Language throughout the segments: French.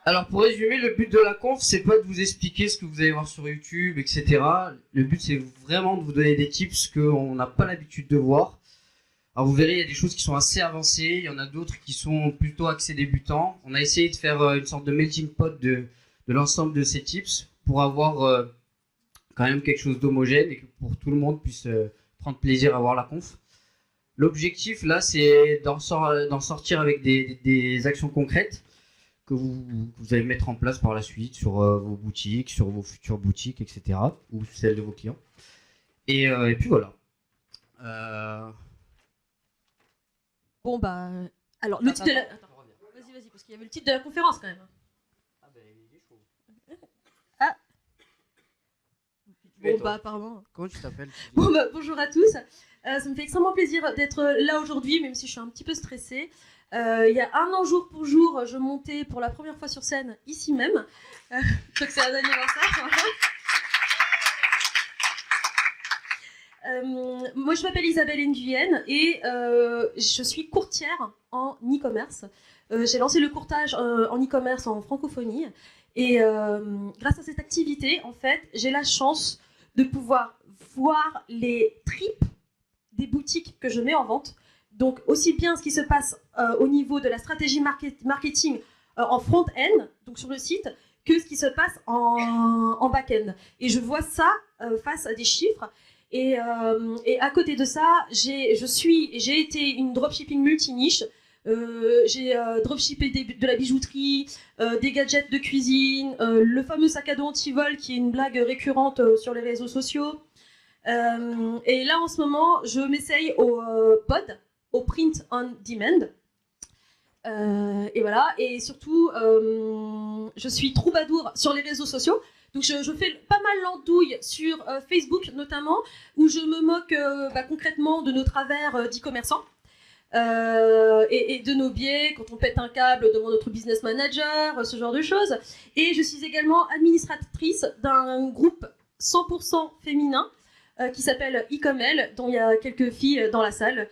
Alors pour résumer, le but de la conf, c'est pas de vous expliquer ce que vous allez voir sur YouTube, etc. Le but c'est vraiment de vous donner des tips qu'on n'a pas l'habitude de voir. Alors vous verrez, il y a des choses qui sont assez avancées, il y en a d'autres qui sont plutôt axées débutants. On a essayé de faire une sorte de melting pot de l'ensemble de ces tips pour avoir quand même quelque chose d'homogène et que pour tout le monde puisse prendre plaisir à voir la conf. L'objectif là, c'est d'en sortir avec des actions concrètes que vous allez mettre en place par la suite sur vos boutiques, sur vos futures boutiques, etc. ou celles de vos clients. Et puis voilà. Bon, bah. Alors, le titre de la. Attends, vas-y, parce qu'il y avait le titre de la conférence quand même. Ah, ben, il est chaud. Ah. Bon, Bah, apparemment. Comment tu t'appelles? Bon, bah, bonjour à tous. Ça me fait extrêmement plaisir d'être là aujourd'hui, même si je suis un petit peu stressée. Il y a un an, jour pour jour, je montais pour la première fois sur scène, ici même. Donc, c'est un anniversaire. Moi, je m'appelle Isabelle Nguyen et je suis courtière en e-commerce. J'ai lancé le courtage en e-commerce en francophonie et grâce à cette activité, en fait, j'ai la chance de pouvoir voir les tripes des boutiques que je mets en vente. Donc, aussi bien ce qui se passe au niveau de la stratégie marketing en front-end, donc sur le site, que ce qui se passe en back-end. Et je vois ça face à des chiffres. Et à côté de ça, j'ai été une dropshipping multiniche. J'ai dropshippé de la bijouterie, des gadgets de cuisine, le fameux sac à dos anti-vol qui est une blague récurrente sur les réseaux sociaux. Et là, en ce moment, je m'essaye au POD, au Print on Demand. Et voilà. Et surtout, je suis troubadour sur les réseaux sociaux. Donc je fais pas mal l'andouille sur Facebook notamment, où je me moque concrètement de nos travers d'e-commerçants et de nos biais quand on pète un câble devant notre business manager, ce genre de choses. Et je suis également administratrice d'un groupe 100% féminin qui s'appelle Ecomel, dont il y a quelques filles dans la salle.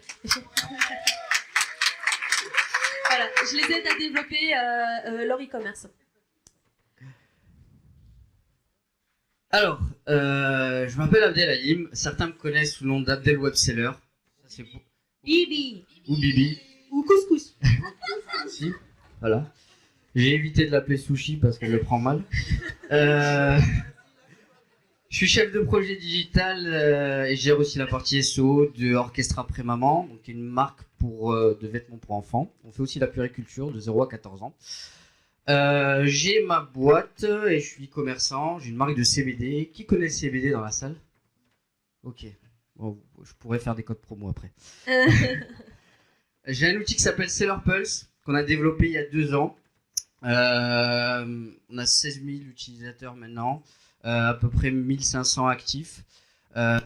Voilà, je les aide à développer leur e-commerce. Alors, je m'appelle Abdel Halim. Certains me connaissent sous le nom d'Abdel Webseller. Ça, c'est Bibi. Ou Bibi. Ou couscous. Si, voilà. J'ai évité de l'appeler Sushi parce qu'elle le prend mal. Je suis chef de projet digital et je gère aussi la partie SEO de Orchestra Prémaman, donc une marque de vêtements pour enfants. On fait aussi la puériculture de 0 à 14 ans. J'ai ma boîte et je suis commerçant. J'ai une marque de CBD. Qui connaît le CBD dans la salle? Ok. Bon, je pourrais faire des codes promo après. J'ai un outil qui s'appelle Seller Pulse qu'on a développé il y a 2 ans. On a 16 000 utilisateurs maintenant, à peu près 1500 actifs.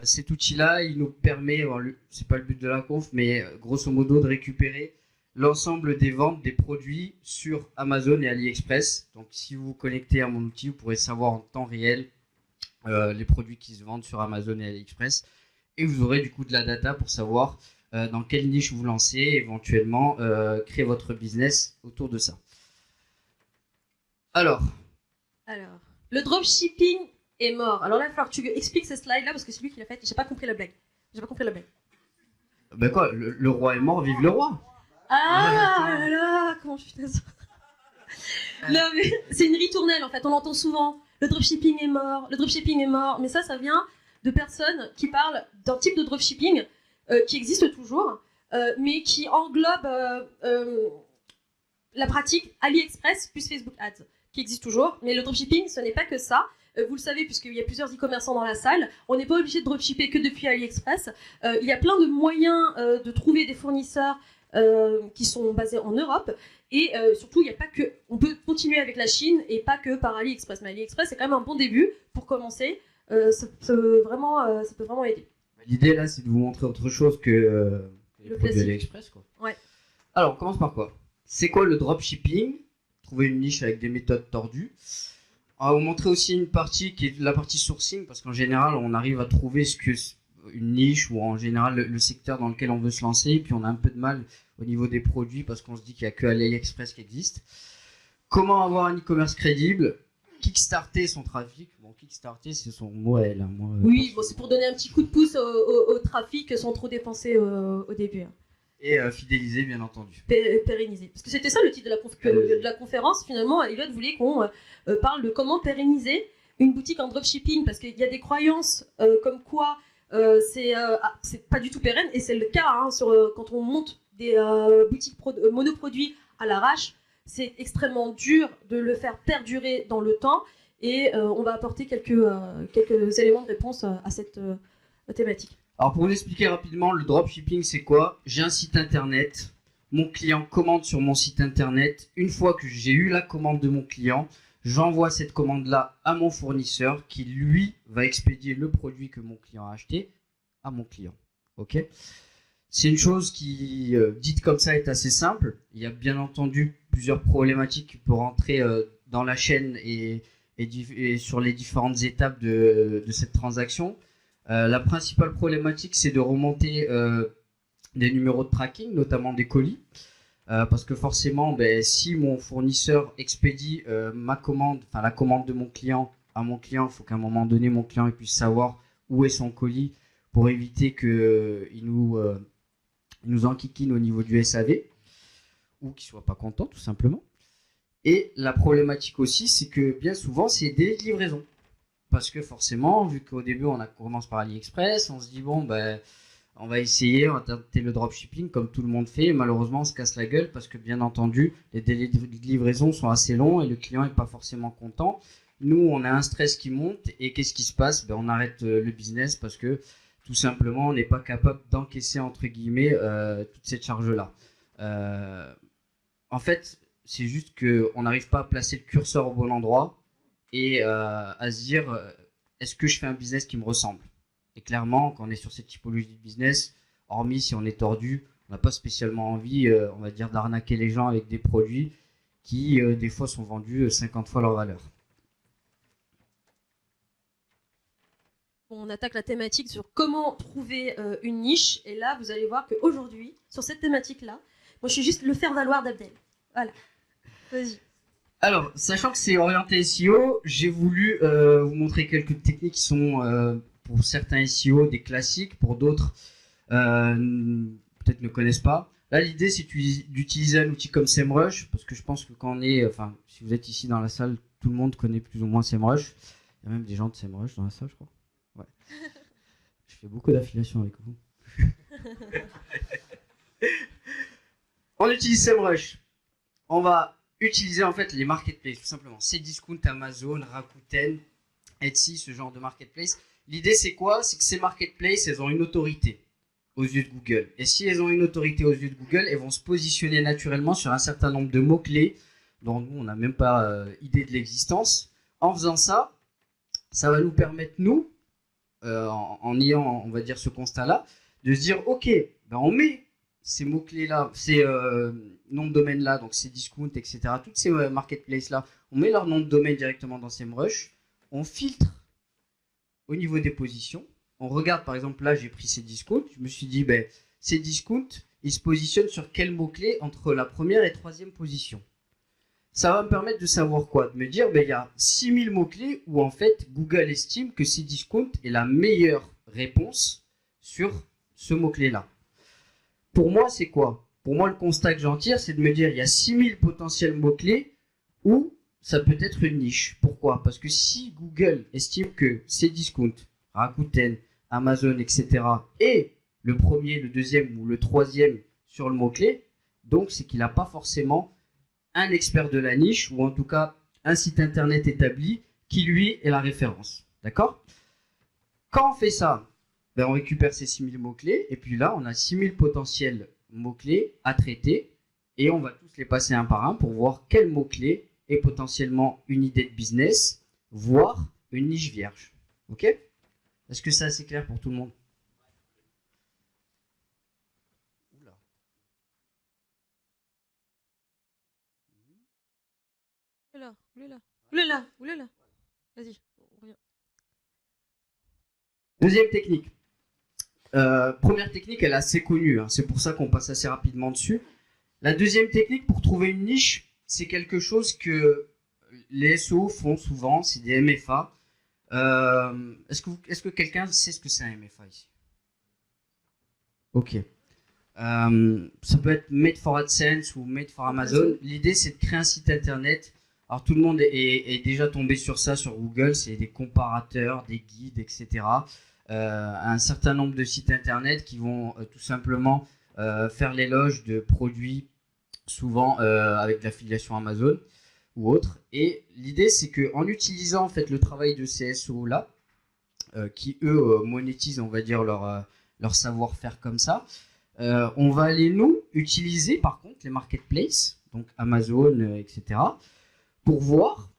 Cet outil-là, il nous permet, c'est pas le but de la conf, mais grosso modo de récupérer l'ensemble des ventes des produits sur Amazon et AliExpress. Donc si vous vous connectez à mon outil, vous pourrez savoir en temps réel les produits qui se vendent sur Amazon et AliExpress. Et vous aurez du coup de la data pour savoir dans quelle niche vous lancez, et éventuellement créer votre business autour de ça. Alors, le dropshipping est mort. Alors là, il va falloir que tu expliques ce slide-là parce que c'est lui qui l'a fait. J'ai pas compris la blague. Ben quoi, le roi est mort, vive le roi. Ah là là, comment je suis désolée. Non mais c'est une ritournelle en fait, on l'entend souvent. Le dropshipping est mort, mais ça vient de personnes qui parlent d'un type de dropshipping qui existe toujours, mais qui englobe la pratique AliExpress plus Facebook Ads, qui existe toujours. Mais le dropshipping, ce n'est pas que ça. Vous le savez, puisqu'il y a plusieurs e-commerçants dans la salle, on n'est pas obligé de dropshipper que depuis AliExpress. Il y a plein de moyens de trouver des fournisseurs qui sont basés en Europe. Et surtout, il y a pas que. On peut continuer avec la Chine et pas que par AliExpress. Mais AliExpress, c'est quand même un bon début pour commencer. Ça peut vraiment aider. L'idée là, c'est de vous montrer autre chose que les produits AliExpress, quoi. Ouais. Alors, on commence par quoi? C'est quoi le dropshipping? Trouver une niche avec des méthodes tordues. On va vous montrer aussi une partie qui est la partie sourcing, parce qu'en général, on arrive à trouver une niche ou en général le secteur dans lequel on veut se lancer, et puis on a un peu de mal au niveau des produits parce qu'on se dit qu'il n'y a que AliExpress qui existe. Comment avoir un e-commerce crédible? Kickstarter son trafic. Bon, Kickstarter, c'est son mot à elle. Hein. Moi, oui, bon, c'est pour donner un petit coup de pouce au trafic sans trop dépenser au début. Hein. Et fidéliser, bien entendu. Pérenniser. Parce que c'était ça le titre de la conférence. Finalement, Elliot voulait qu'on parle de comment pérenniser une boutique en dropshipping. Parce qu'il y a des croyances comme quoi c'est pas du tout pérenne. Et c'est le cas hein, quand on monte des boutiques monoproduits à l'arrache. C'est extrêmement dur de le faire perdurer dans le temps. Et on va apporter quelques éléments de réponse à cette thématique. Alors pour vous expliquer rapidement, le dropshipping c'est quoi? J'ai un site internet, mon client commande sur mon site internet. Une fois que j'ai eu la commande de mon client, j'envoie cette commande-là à mon fournisseur qui lui va expédier le produit que mon client a acheté à mon client. Ok? C'est une chose qui, dite comme ça, est assez simple. Il y a bien entendu plusieurs problématiques qui peuvent rentrer dans la chaîne et sur les différentes étapes de cette transaction. La principale problématique, c'est de remonter des numéros de tracking, notamment des colis. Parce que forcément, si mon fournisseur expédie la commande de mon client à mon client, il faut qu'à un moment donné, mon client puisse savoir où est son colis pour éviter qu'il nous enquiquine au niveau du SAV ou qu'il ne soit pas content, tout simplement. Et la problématique aussi, c'est que bien souvent, c'est des délais de livraison. Parce que forcément, vu qu'au début on commence par AliExpress, on se dit bon on va essayer, on va tenter le dropshipping comme tout le monde fait. Et malheureusement on se casse la gueule parce que bien entendu les délais de livraison sont assez longs et le client n'est pas forcément content. Nous on a un stress qui monte et qu'est-ce qui se passe? On arrête le business parce que tout simplement on n'est pas capable d'encaisser entre guillemets toute cette charge là. En fait c'est juste qu'on n'arrive pas à placer le curseur au bon endroit. Et à se dire, est-ce que je fais un business qui me ressemble? Et clairement, quand on est sur cette typologie de business, hormis si on est tordu, on n'a pas spécialement envie, on va dire, d'arnaquer les gens avec des produits qui, des fois, sont vendus 50 fois leur valeur. On attaque la thématique sur comment trouver une niche. Et là, vous allez voir qu'aujourd'hui, sur cette thématique-là, moi, je suis juste le faire-valoir d'Abdel. Voilà. Vas-y. Alors, sachant que c'est orienté SEO, j'ai voulu vous montrer quelques techniques qui sont pour certains SEO des classiques, pour d'autres peut-être ne connaissent pas. Là, l'idée c'est d'utiliser un outil comme SEMrush, parce que je pense que quand on est, si vous êtes ici dans la salle, tout le monde connaît plus ou moins SEMrush. Il y a même des gens de SEMrush dans la salle, je crois. Ouais. Je fais beaucoup d'affiliations avec vous. On utilise SEMrush. On va utiliser en fait les marketplaces, tout simplement. Cdiscount, Amazon, Rakuten, Etsy, ce genre de marketplace. L'idée c'est quoi? C'est que ces marketplaces, elles ont une autorité aux yeux de Google. Et si elles ont une autorité aux yeux de Google, elles vont se positionner naturellement sur un certain nombre de mots-clés dont nous, on n'a même pas idée de l'existence. En faisant ça, ça va nous permettre, nous, en ayant, on va dire, ce constat-là, de se dire, ok, on met ces mots-clés-là, ces noms de domaine-là, donc ces discounts, etc., toutes ces marketplaces-là, on met leur nom de domaine directement dans SEMrush, on filtre au niveau des positions, on regarde, par exemple, là, j'ai pris ces discounts, je me suis dit, ces discounts, ils se positionnent sur quel mot-clé entre la première et troisième position. Ça va me permettre de savoir quoi? De me dire, il y a 6000 mots-clés où, en fait, Google estime que ces discounts est la meilleure réponse sur ce mot-clé-là. Pour moi, c'est quoi? Pour moi, le constat que j'en tire, c'est de me dire il y a 6000 potentiels mots-clés où ça peut être une niche. Pourquoi? Parce que si Google estime que Cdiscount, Rakuten, Amazon, etc. est le premier, le deuxième ou le troisième sur le mot-clé, donc c'est qu'il n'a pas forcément un expert de la niche ou en tout cas un site internet établi qui lui est la référence. D'accord? Quand on fait ça, on récupère ces 6000 mots-clés et puis là, on a 6000 potentiels mots-clés à traiter et on va tous les passer un par un pour voir quel mot-clé est potentiellement une idée de business, voire une niche vierge. Ok? Est-ce que c'est assez clair pour tout le monde? Oulala. Vas-y, on revient. Deuxième technique. Première technique, elle est assez connue, hein, c'est pour ça qu'on passe assez rapidement dessus. La deuxième technique pour trouver une niche, c'est quelque chose que les SEO font souvent, c'est des MFA. Est-ce que quelqu'un sait ce que c'est un MFA ici? Ok. Ça peut être Made for AdSense ou Made for Amazon. L'idée, c'est de créer un site internet. Alors, tout le monde est déjà tombé sur ça sur Google. C'est des comparateurs, des guides, etc. Un certain nombre de sites internet qui vont tout simplement faire l'éloge de produits, souvent avec de l'affiliation Amazon ou autre. Et l'idée, c'est qu'en utilisant en fait le travail de ces SEO là, qui eux monétisent, on va dire, leur savoir-faire comme ça, on va aller nous utiliser par contre les marketplaces, donc Amazon, etc., pour voir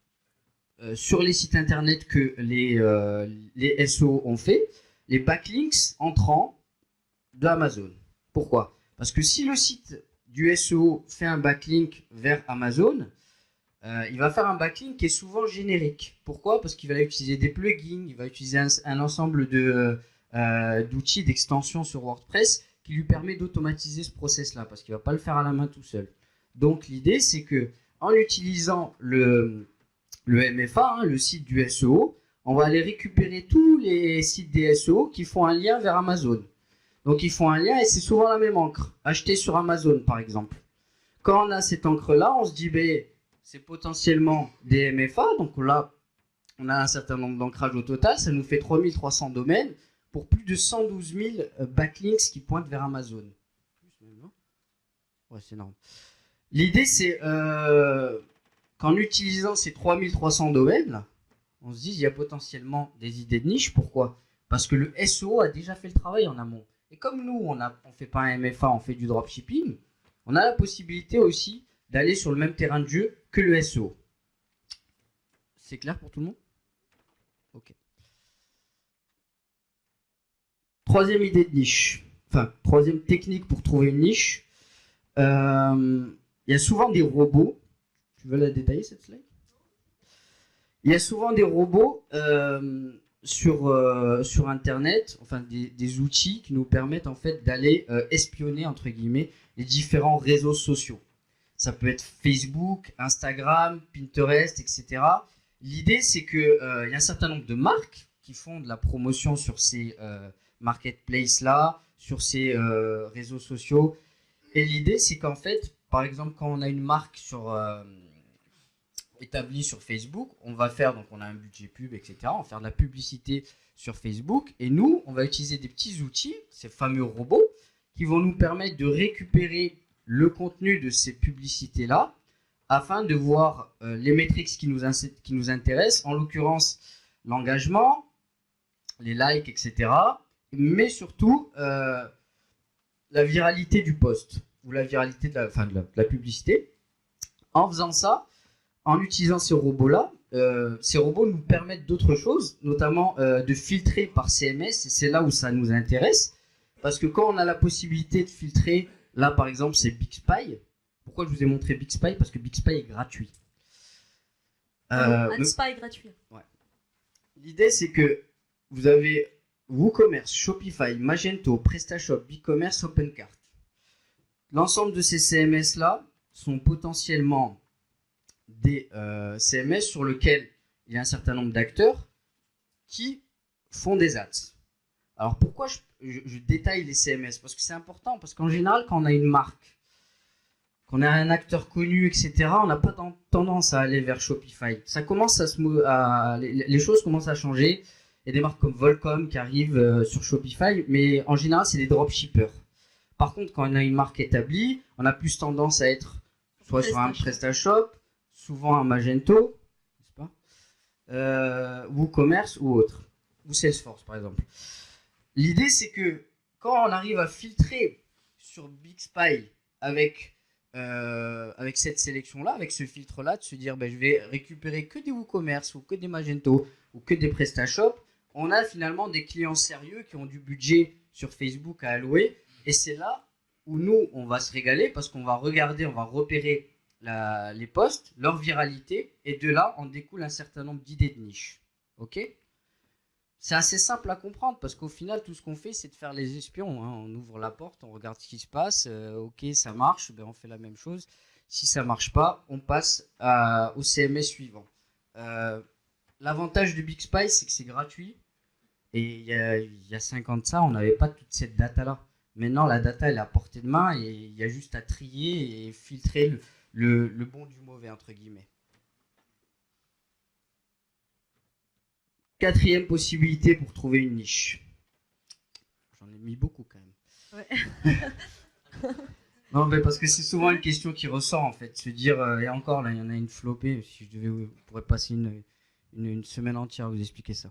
sur les sites internet que les SEO ont fait, les backlinks entrants d'Amazon. Pourquoi? Parce que si le site du SEO fait un backlink vers Amazon, il va faire un backlink qui est souvent générique. Pourquoi? Parce qu'il va utiliser des plugins, il va utiliser un ensemble d'outils, d'extensions sur WordPress qui lui permet d'automatiser ce process-là, parce qu'il ne va pas le faire à la main tout seul. Donc l'idée, c'est que en utilisant le MFA, le site du SEO, on va aller récupérer tous les sites des SEO qui font un lien vers Amazon. Donc ils font un lien et c'est souvent la même encre, achetée sur Amazon par exemple. Quand on a cette encre-là, on se dit, c'est potentiellement des MFA, donc là, on a un certain nombre d'ancrages au total, ça nous fait 3300 domaines pour plus de 112 000 backlinks qui pointent vers Amazon. Ouais, c'est énorme. L'idée, c'est qu'en utilisant ces 3300 domaines, on se dit il y a potentiellement des idées de niche. Pourquoi? Parce que le SEO a déjà fait le travail en amont. Et comme nous, on ne fait pas un MFA, on fait du dropshipping, on a la possibilité aussi d'aller sur le même terrain de jeu que le SEO. C'est clair pour tout le monde? Ok. Troisième idée de niche, enfin troisième technique pour trouver une niche. Il y a souvent des robots. Tu veux la détailler cette slide? Il y a souvent des robots sur Internet, enfin des outils qui nous permettent en fait d'aller espionner entre guillemets les différents réseaux sociaux. Ça peut être Facebook, Instagram, Pinterest, etc. L'idée, c'est qu'il y a un certain nombre de marques qui font de la promotion sur ces marketplaces-là, sur ces réseaux sociaux. Et l'idée, c'est qu'en fait, par exemple, quand on a une marque établie sur Facebook, on va faire, donc on a un budget pub, etc. On va faire de la publicité sur Facebook. Et nous, on va utiliser des petits outils, ces fameux robots, qui vont nous permettre de récupérer le contenu de ces publicités-là afin de voir les métriques qui nous intéressent, en l'occurrence l'engagement, les likes, etc. Mais surtout la viralité du post ou la viralité de la publicité. En faisant ça, en utilisant ces robots-là, ces robots nous permettent d'autres choses, notamment de filtrer par CMS, et c'est là où ça nous intéresse, parce que quand on a la possibilité de filtrer, là par exemple c'est Bixby. Pourquoi je vous ai montré Bixby? Parce que Bixby est gratuit. AdSpy est gratuit. Ouais. L'idée c'est que vous avez WooCommerce, Shopify, Magento, PrestaShop, BigCommerce, OpenCart. L'ensemble de ces CMS-là sont potentiellement des CMS sur lesquels il y a un certain nombre d'acteurs qui font des ads. Alors pourquoi je détaille les CMS? Parce que c'est important, parce qu'en général, quand on a une marque, qu'on a un acteur connu, etc., on n'a pas tendance à aller vers Shopify. Ça commence les choses commencent à changer. Il y a des marques comme Volcom qui arrivent sur Shopify, mais en général, c'est des dropshippers. Par contre, quand on a une marque établie, on a plus tendance à être soit sur un PrestaShop, souvent un Magento, n'est-ce pas, WooCommerce ou autre, ou Salesforce par exemple. L'idée, c'est que quand on arrive à filtrer sur Bixby avec cette sélection-là, avec ce filtre-là, de se dire je vais récupérer que des WooCommerce ou que des Magento ou que des PrestaShop, on a finalement des clients sérieux qui ont du budget sur Facebook à allouer. Et c'est là où nous, on va se régaler parce qu'on va regarder, on va repérer les posts, leur viralité, et de là, en découle un certain nombre d'idées de niche. Ok? C'est assez simple à comprendre parce qu'au final, tout ce qu'on fait, c'est de faire les espions. Hein. On ouvre la porte, on regarde ce qui se passe. Ok, ça marche, on fait la même chose. Si ça marche pas, on passe au CMS suivant. L'avantage de Bixpy, c'est que c'est gratuit. Et il y a 5 ans de ça, on n'avait pas toute cette data-là. Maintenant, la data, elle est à portée de main et il y a juste à trier et filtrer le bon du mauvais, entre guillemets. Quatrième possibilité pour trouver une niche. J'en ai mis beaucoup quand même. Ouais. Non, mais parce que c'est souvent une question qui ressort en fait. Se dire, et encore là, il y en a une flopée. Si je devais, on pourrait passer une semaine entière à vous expliquer ça.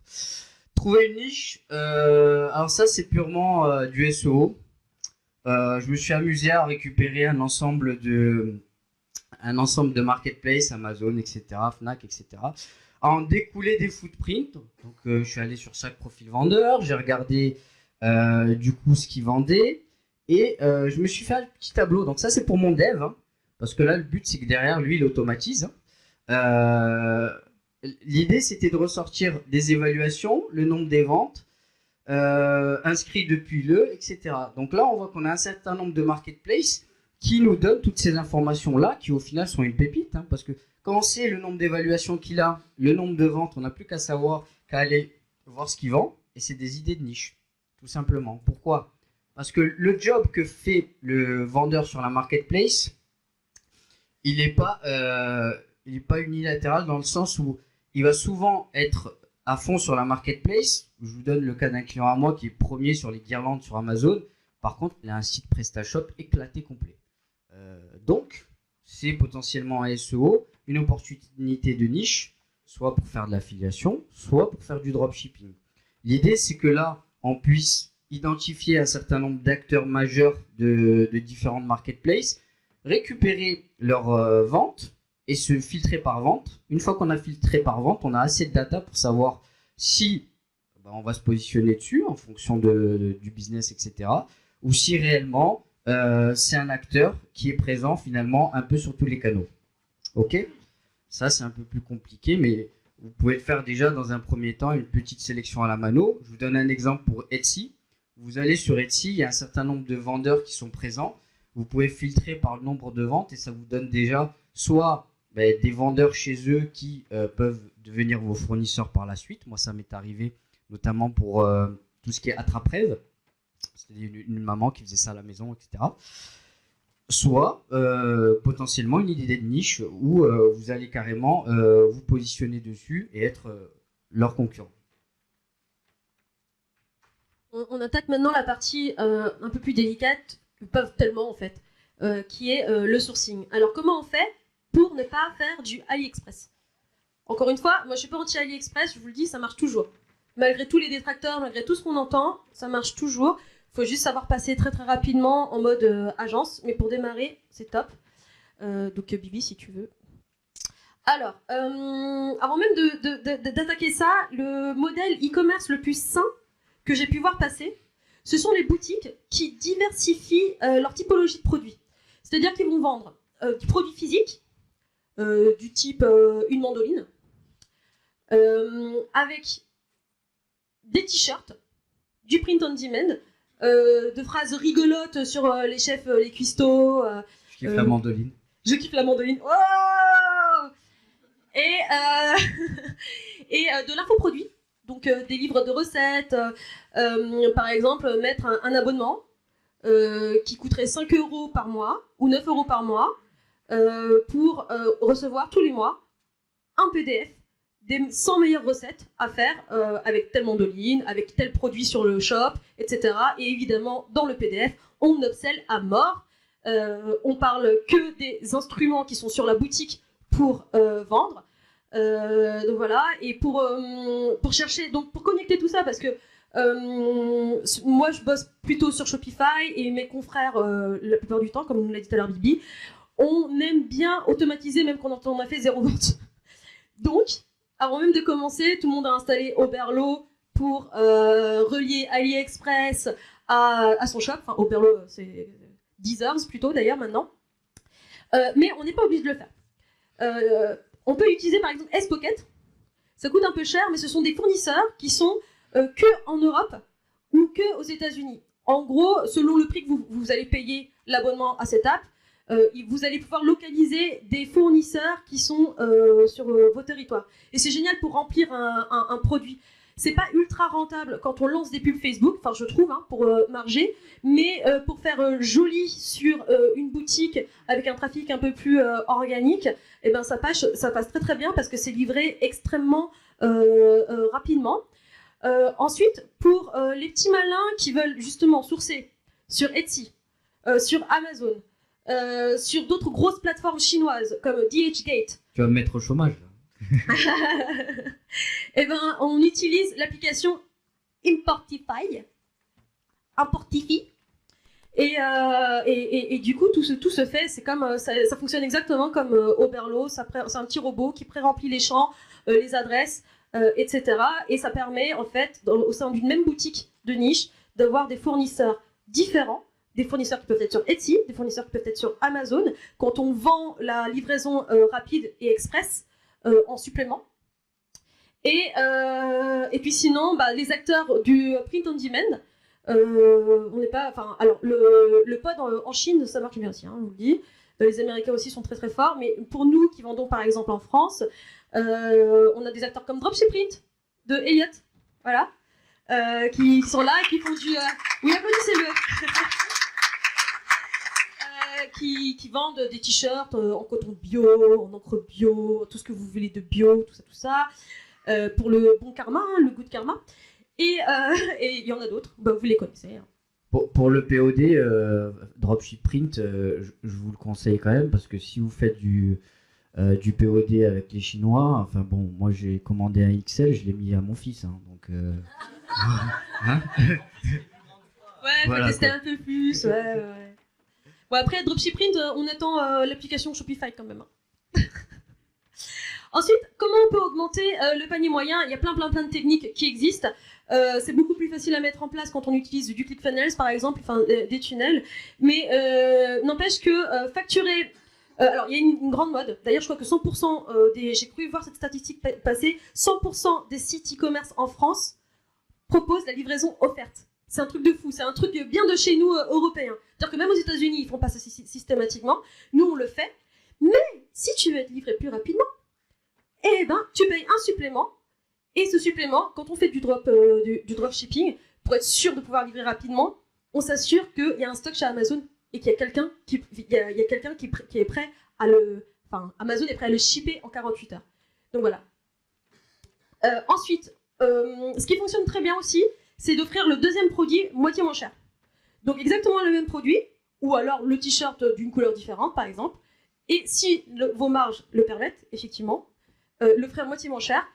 Trouver une niche, alors ça c'est purement du SEO. Je me suis amusé à récupérer un ensemble de marketplaces, Amazon, etc., Fnac, etc., à en découler des footprints. Donc je suis allé sur chaque profil vendeur, j'ai regardé du coup ce qu'ils vendaient et je me suis fait un petit tableau. Donc ça c'est pour mon dev, hein, parce que là le but c'est que derrière lui il automatise. L'idée c'était de ressortir des évaluations, le nombre des ventes, inscrits depuis etc. Donc là on voit qu'on a un certain nombre de marketplaces qui nous donnent toutes ces informations-là, qui au final sont une pépite, hein, parce que quand on sait le nombre d'évaluations qu'il a, le nombre de ventes, on n'a plus qu'à savoir, qu'à aller voir ce qu'il vend, et c'est des idées de niche, tout simplement. Pourquoi ? Parce que le job que fait le vendeur sur la marketplace, il n'est pas unilatéral dans le sens où il va souvent être à fond sur la marketplace. Je vous donne le cas d'un client à moi qui est premier sur les guirlandes sur Amazon. Par contre, il a un site PrestaShop éclaté complet. Donc, c'est potentiellement un SEO, une opportunité de niche, soit pour faire de l'affiliation, soit pour faire du dropshipping. L'idée, c'est que là, on puisse identifier un certain nombre d'acteurs majeurs de différentes marketplaces, récupérer leurs ventes et se filtrer par vente. Une fois qu'on a filtré par vente, on a assez de data pour savoir si on va se positionner dessus en fonction du business, etc. Ou si réellement c'est un acteur qui est présent finalement un peu sur tous les canaux. Ok ? Ça c'est un peu plus compliqué, mais vous pouvez le faire déjà dans un premier temps, une petite sélection à la mano. Je vous donne un exemple pour Etsy. Vous allez sur Etsy, il y a un certain nombre de vendeurs qui sont présents. Vous pouvez filtrer par le nombre de ventes et ça vous donne déjà soit des vendeurs chez eux qui peuvent devenir vos fournisseurs par la suite. Moi ça m'est arrivé notamment pour tout ce qui est attrape-rêve. C'était une maman qui faisait ça à la maison, etc. Soit potentiellement une idée de niche où vous allez carrément vous positionner dessus et être leur concurrent. On attaque maintenant la partie un peu plus délicate, pas tellement en fait, qui est le sourcing. Alors comment on fait pour ne pas faire du AliExpress ? Encore une fois, moi je suis pas anti-AliExpress, je vous le dis, ça marche toujours. Malgré tous les détracteurs, malgré tout ce qu'on entend, ça marche toujours. Il faut juste savoir passer très très rapidement en mode agence, mais pour démarrer, c'est top. Donc Bibi, si tu veux. Alors, avant même d'attaquer ça, le modèle e-commerce le plus sain que j'ai pu voir passer, ce sont les boutiques qui diversifient leur typologie de produits. C'est-à-dire qu'ils vont vendre du produit physique, du type une mandoline, avec des t-shirts, du print on demand, de phrases rigolotes sur les chefs, les cuistots. Je kiffe la mandoline. Je kiffe la mandoline. Oh et de l'infoproduit, donc des livres de recettes. Par exemple, mettre un abonnement qui coûterait 5 € par mois ou 9 € par mois pour recevoir tous les mois un PDF des 100 meilleures recettes à faire avec telle mandoline, avec tel produit sur le shop, etc. Et évidemment, dans le PDF, on upsell à mort. On parle que des instruments qui sont sur la boutique pour vendre. Donc voilà. Et pour chercher, donc pour connecter tout ça, parce que moi, je bosse plutôt sur Shopify et mes confrères, la plupart du temps, comme nous l'a dit tout à l'heure Bibi, on aime bien automatiser même quand on a fait 0 vente. Donc, avant même de commencer, tout le monde a installé Oberlo pour relier AliExpress à son shop. Enfin, Oberlo, c'est Deezers plutôt d'ailleurs maintenant. Mais on n'est pas obligé de le faire. On peut utiliser par exemple S-Pocket. Ça coûte un peu cher, mais ce sont des fournisseurs qui sont que en Europe ou que aux États-Unis. En gros, selon le prix que vous allez payer l'abonnement à cette app, vous allez pouvoir localiser des fournisseurs qui sont sur vos territoires. Et c'est génial pour remplir un produit. C'est pas ultra rentable quand on lance des pubs Facebook, enfin je trouve, hein, pour marger, mais pour faire joli sur une boutique avec un trafic un peu plus organique, eh ben ça passe très très bien parce que c'est livré extrêmement rapidement. Ensuite, pour les petits malins qui veulent justement sourcer sur Etsy, sur Amazon, sur d'autres grosses plateformes chinoises comme DHgate. Tu vas me mettre au chômage là. Eh ben, on utilise l'application Importify, et du coup tout se fait. C'est comme ça fonctionne exactement comme Oberlo. C'est un petit robot qui pré-remplit les champs, les adresses, etc. Et ça permet en fait au sein d'une même boutique de niche d'avoir des fournisseurs différents. Des fournisseurs qui peuvent être sur Etsy, des fournisseurs qui peuvent être sur Amazon. Quand on vend la livraison rapide et express en supplément. Et puis sinon, les acteurs du print on demand, on n'est pas. Enfin, alors le pod en Chine, ça marche bien aussi, hein, on vous le dit. Les Américains aussi sont très très forts, mais pour nous qui vendons par exemple en France, on a des acteurs comme Dropshipprint de Elliott, voilà, qui sont là et qui font du. Oui, applaudissez-le. Qui vendent des t-shirts en coton bio, en encre bio, tout ce que vous voulez de bio, tout ça, pour le bon karma, hein, le good karma. Et il y en a d'autres, vous les connaissez. Hein. Pour le POD, Dropshipprint, je vous le conseille quand même, parce que si vous faites du POD avec les Chinois, enfin bon, moi j'ai commandé un XL, je l'ai mis à mon fils, hein, donc... hein ouais, faut tester un peu plus, ouais. Bon, après, Dropshipprint, on attend l'application Shopify quand même. Ensuite, comment on peut augmenter le panier moyen? Il y a plein de techniques qui existent. C'est beaucoup plus facile à mettre en place quand on utilise du ClickFunnels, par exemple, enfin des tunnels. Mais n'empêche que facturer... alors, il y a une grande mode. D'ailleurs, je crois que 100% j'ai cru voir cette statistique passer, 100% des sites e-commerce en France proposent la livraison offerte. C'est un truc de fou, c'est un truc bien de chez nous européens. C'est-à-dire que même aux États-Unis, ils font pas ça systématiquement. Nous, on le fait. Mais si tu veux être livré plus rapidement, eh ben, tu payes un supplément. Et ce supplément, quand on fait du dropshipping, pour être sûr de pouvoir livrer rapidement, on s'assure qu'il y a un stock chez Amazon et qu'il y a quelqu'un qui est prêt à le... Enfin, Amazon est prêt à le shipper en 48 heures. Donc voilà. Ensuite, ce qui fonctionne très bien aussi, c'est d'offrir le deuxième produit moitié moins cher. Donc exactement le même produit, ou alors le t-shirt d'une couleur différente, par exemple. Et si vos marges le permettent, effectivement, l'offrir moitié moins cher.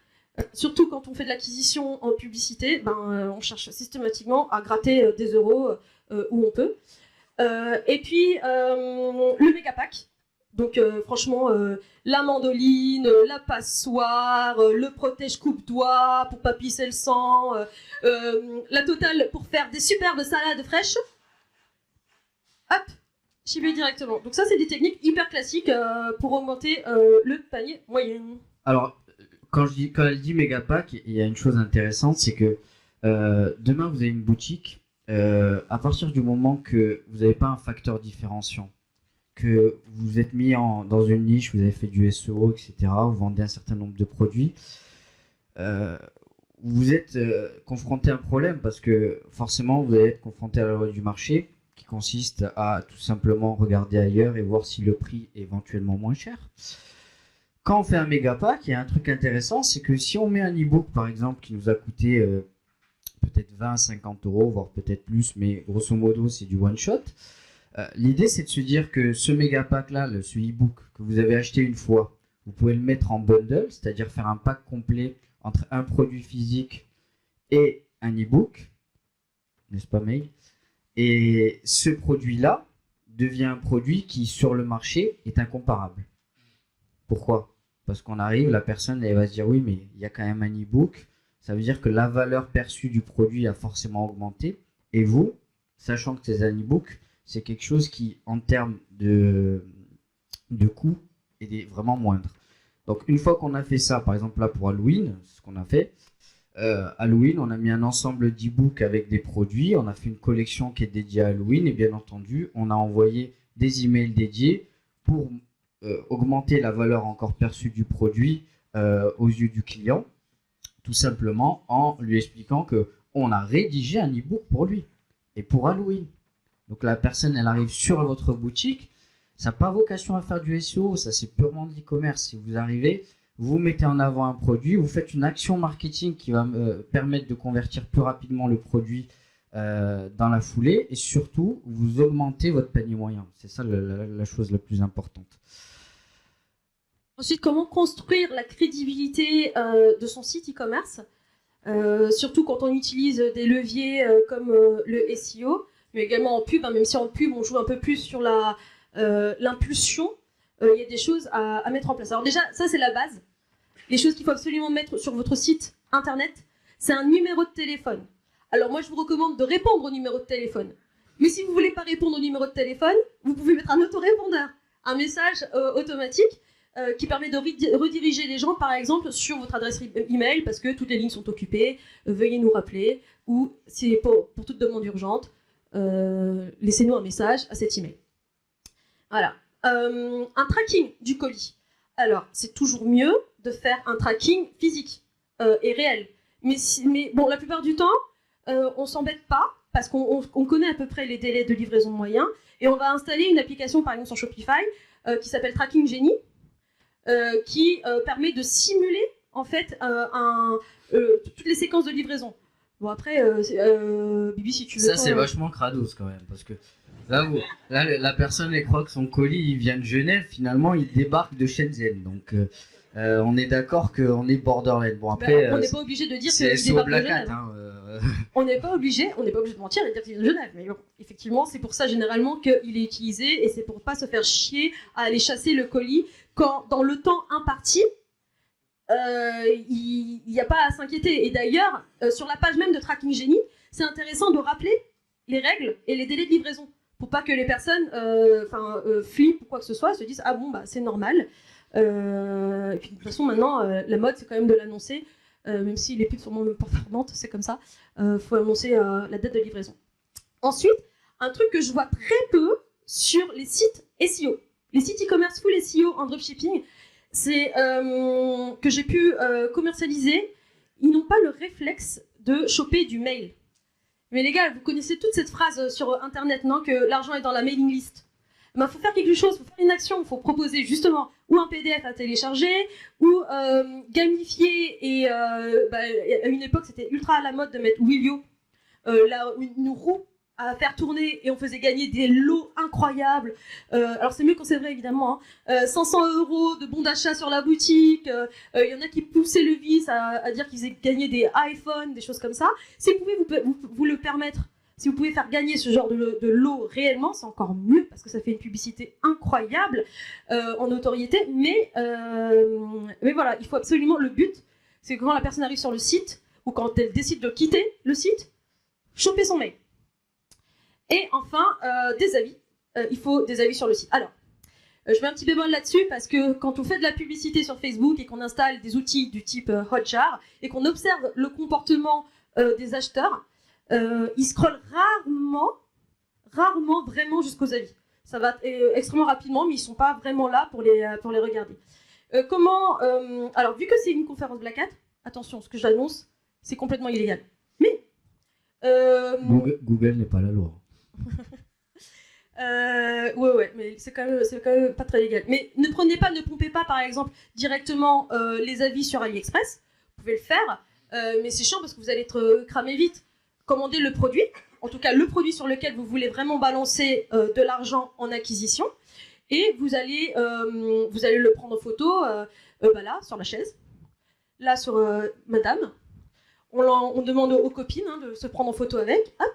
Surtout quand on fait de l'acquisition en publicité, on cherche systématiquement à gratter des euros où on peut. Et puis le méga pack. Donc franchement, la mandoline, la passoire, le protège coupe-doigt pour pas pisser le sang, la totale pour faire des superbes salades fraîches. Hop, j'y vais directement. Donc ça, c'est des techniques hyper classiques pour augmenter le panier moyen. Alors, quand elle dit méga pack, il y a une chose intéressante, c'est que demain vous avez une boutique, à partir du moment que vous n'avez pas un facteur différenciant, que vous êtes mis dans une niche, vous avez fait du SEO, etc., vous vendez un certain nombre de produits, vous êtes confronté à un problème parce que forcément vous allez être confronté à la loi du marché qui consiste à tout simplement regarder ailleurs et voir si le prix est éventuellement moins cher. Quand on fait un méga pack, il y a un truc intéressant, c'est que si on met un e-book par exemple qui nous a coûté peut-être 20-50 euros, voire peut-être plus, mais grosso modo c'est du one shot. L'idée c'est de se dire que ce méga pack là, ce e-book que vous avez acheté une fois, vous pouvez le mettre en bundle, c'est-à-dire faire un pack complet entre un produit physique et un e-book, n'est-ce pas Meg? Et ce produit-là devient un produit qui sur le marché est incomparable. Pourquoi? Parce qu'on arrive, la personne elle va se dire oui mais il y a quand même un e-book, ça veut dire que la valeur perçue du produit a forcément augmenté, et vous, sachant que c'est un e-book, c'est quelque chose qui, en termes de coût, est vraiment moindre. Donc une fois qu'on a fait ça, par exemple là pour Halloween, c'est ce qu'on a fait, Halloween, on a mis un ensemble d'e-books avec des produits, on a fait une collection qui est dédiée à Halloween, et bien entendu, on a envoyé des emails dédiés pour augmenter la valeur encore perçue du produit aux yeux du client, tout simplement en lui expliquant qu'on a rédigé un e-book pour lui et pour Halloween. Donc la personne, elle arrive sur votre boutique, ça n'a pas vocation à faire du SEO, ça c'est purement de l'e-commerce. Si vous arrivez, vous mettez en avant un produit, vous faites une action marketing qui va permettre de convertir plus rapidement le produit dans la foulée, et surtout, vous augmentez votre panier moyen. C'est ça la chose la plus importante. Ensuite, comment construire la crédibilité de son site e-commerce, surtout quand on utilise des leviers comme le SEO, mais également en pub, hein, même si en pub on joue un peu plus sur l'impulsion, il y a des choses à mettre en place. Alors déjà, ça c'est la base. Les choses qu'il faut absolument mettre sur votre site internet, c'est un numéro de téléphone. Alors moi je vous recommande de répondre au numéro de téléphone. Mais si vous ne voulez pas répondre au numéro de téléphone, vous pouvez mettre un autorépondeur, un message automatique qui permet de rediriger les gens, par exemple, sur votre adresse email, parce que toutes les lignes sont occupées, veuillez nous rappeler, ou si pour toute demande urgente, laissez-nous un message à cet email. Voilà. Un tracking du colis. Alors, c'est toujours mieux de faire un tracking physique et réel. Mais bon, la plupart du temps, on s'embête pas, parce qu'on connaît à peu près les délais de livraison moyens, et on va installer une application, par exemple sur Shopify, qui s'appelle Tracking Genie, qui permet de simuler en fait toutes les séquences de livraison. Bon après, Bibi, si tu veux. Ça c'est vachement crados quand même, parce que là, la personne elle croit que son colis il vient de Genève, finalement il débarque de Shenzhen, donc on est d'accord qu'on est borderline. Bon après, on n'est pas obligé de dire c'est qu'il débarque de Black Genève. Hat, hein, On n'est pas obligé de mentir et de dire qu'il vient de Genève. Mais bon, effectivement, c'est pour ça généralement qu'il est utilisé, et c'est pour pas se faire chier à aller chasser le colis quand dans le temps imparti. Il n'y a pas à s'inquiéter. Et d'ailleurs, sur la page même de Tracking Genie, c'est intéressant de rappeler les règles et les délais de livraison pour pas que les personnes flippent ou quoi que ce soit, se disent ah bon bah c'est normal. Et puis de toute façon maintenant la mode c'est quand même de l'annoncer, même si les pubs sont moins performantes, c'est comme ça. Faut annoncer la date de livraison. Ensuite, un truc que je vois très peu sur les sites SEO, les sites e-commerce full SEO en dropshipping, c'est que j'ai pu commercialiser, ils n'ont pas le réflexe de choper du mail. Mais les gars, vous connaissez toute cette phrase sur internet, non, que l'argent est dans la mailing list. Ben, faut faire quelque chose, faut faire une action, faut proposer justement ou un PDF à télécharger, ou gamifier, et à une époque c'était ultra à la mode de mettre Willio, une roue à faire tourner, et on faisait gagner des lots incroyables. Alors c'est mieux quand c'est vrai évidemment, hein. 500 € de bons d'achat sur la boutique, il y en a qui poussaient le vice à dire qu'ils gagnaient des iPhones, des choses comme ça. Si vous pouvez vous le permettre, si vous pouvez faire gagner ce genre de lot réellement, c'est encore mieux, parce que ça fait une publicité incroyable en notoriété, mais voilà, il faut absolument, le but, c'est que quand la personne arrive sur le site, ou quand elle décide de quitter le site, choper son mail. Et enfin, des avis. Il faut des avis sur le site. Alors, je mets un petit bémol là-dessus, parce que quand on fait de la publicité sur Facebook et qu'on installe des outils du type Hotjar, et qu'on observe le comportement des acheteurs, ils scrollent rarement vraiment jusqu'aux avis. Ça va extrêmement rapidement, mais ils ne sont pas vraiment là pour les regarder. Alors, vu que c'est une conférence Black Hat, attention, ce que j'annonce, c'est complètement illégal. Mais... Google n'est pas la loi. Ouais, mais c'est quand même pas très légal. Mais ne pompez pas, par exemple, directement les avis sur AliExpress. Vous pouvez le faire, mais c'est chiant parce que vous allez être cramé vite. Commandez le produit, en tout cas le produit sur lequel vous voulez vraiment balancer de l'argent en acquisition, et vous allez le prendre en photo, là, sur la chaise, là, sur madame. On demande aux copines de se prendre en photo avec, hop.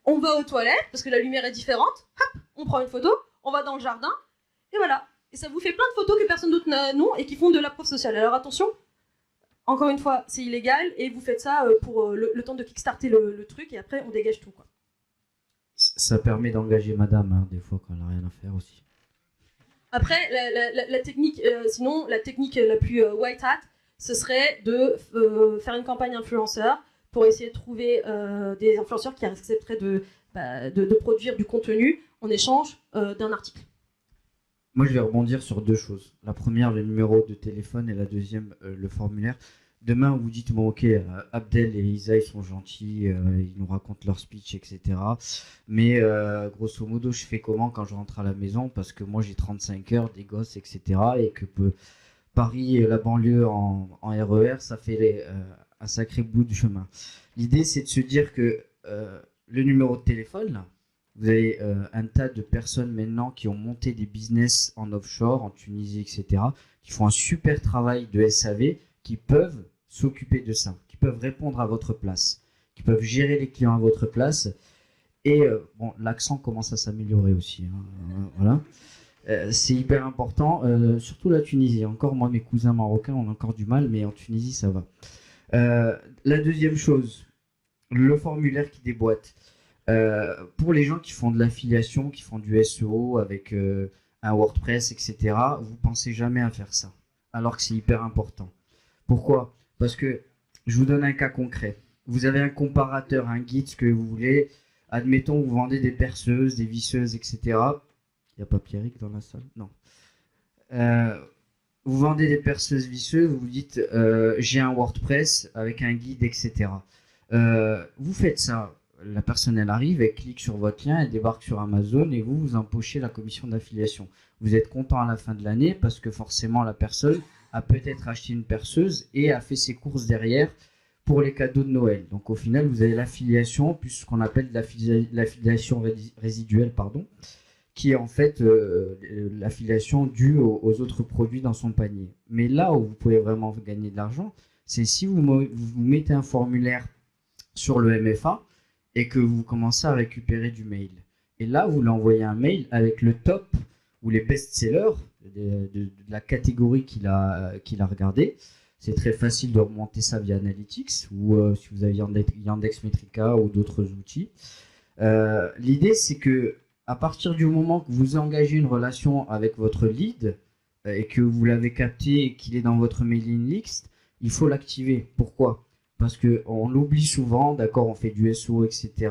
On va aux toilettes, parce que la lumière est différente, hop, on prend une photo, on va dans le jardin, et voilà. Et ça vous fait plein de photos que personne d'autre n'a, non, et qui font de la preuve sociale. Alors attention, encore une fois, c'est illégal, et vous faites ça pour le temps de kickstarter le truc, et après on dégage tout, quoi. Ça permet d'engager madame, hein, des fois, quand elle n'a rien à faire aussi. Après, la technique, sinon, la technique la plus white hat, ce serait de faire une campagne influenceur, pour essayer de trouver des influenceurs qui accepteraient de de produire du contenu en échange d'un article. Moi, je vais rebondir sur deux choses. La première, le numéro de téléphone, et la deuxième, le formulaire. Demain, vous dites, bon, ok, Abdel et Isa, ils sont gentils, ils nous racontent leur speech, etc. Mais grosso modo, je fais comment quand je rentre à la maison? Parce que moi, j'ai 35 heures, des gosses, etc. Et que Paris, la banlieue en RER, ça fait un sacré bout de chemin. L'idée, c'est de se dire que le numéro de téléphone, là, vous avez un tas de personnes maintenant qui ont monté des business en offshore, en Tunisie, etc., qui font un super travail de SAV, qui peuvent s'occuper de ça, qui peuvent répondre à votre place, qui peuvent gérer les clients à votre place. Et bon, l'accent commence à s'améliorer aussi. Voilà. C'est hyper important, surtout la Tunisie. Encore, moi, mes cousins marocains ont encore du mal, mais en Tunisie, ça va. La deuxième chose, le formulaire qui déboîte. Pour les gens qui font de l'affiliation, qui font du SEO avec un WordPress, etc., vous pensez jamais à faire ça, alors que c'est hyper important. Pourquoi? Parce que je vous donne un cas concret. Vous avez un comparateur, un guide, ce que vous voulez. Admettons, vous vendez des perceuses, des visseuses, etc. Il n'y a pas Pierrick dans la salle? Non. Vous vendez des perceuses visseuses, vous dites j'ai un WordPress avec un guide, etc. Vous faites ça. La personne, elle arrive, elle clique sur votre lien, elle débarque sur Amazon et vous empochez la commission d'affiliation. Vous êtes content à la fin de l'année parce que forcément la personne a peut-être acheté une perceuse et a fait ses courses derrière pour les cadeaux de Noël. Donc au final, vous avez l'affiliation, plus ce qu'on appelle l'affiliation résiduelle, qui est en fait l'affiliation due aux autres produits dans son panier. Mais là où vous pouvez vraiment gagner de l'argent, c'est si vous mettez un formulaire sur le MFA, et que vous commencez à récupérer du mail. Et là, vous lui envoyez un mail avec le top ou les best-sellers de la catégorie qu'il a regardé. C'est très facile de remonter ça via Analytics ou si vous avez Yandex Metrica ou d'autres outils. L'idée, c'est que à partir du moment que vous engagez une relation avec votre lead et que vous l'avez capté et qu'il est dans votre mailing list, il faut l'activer. Pourquoi ? Parce qu'on l'oublie souvent, d'accord, on fait du SEO, etc.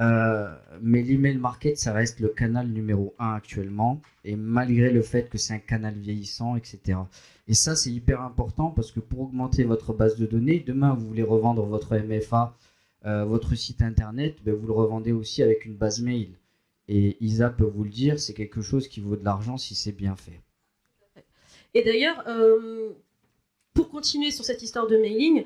Mais l'email market, ça reste le canal numéro 1 actuellement. Et malgré le fait que c'est un canal vieillissant, etc. Et ça, c'est hyper important parce que pour augmenter votre base de données, demain, vous voulez revendre votre MFA, votre site internet, ben, vous le revendez aussi avec une base mail. Et Isa peut vous le dire, c'est quelque chose qui vaut de l'argent si c'est bien fait. Et d'ailleurs, pour continuer sur cette histoire de mailing,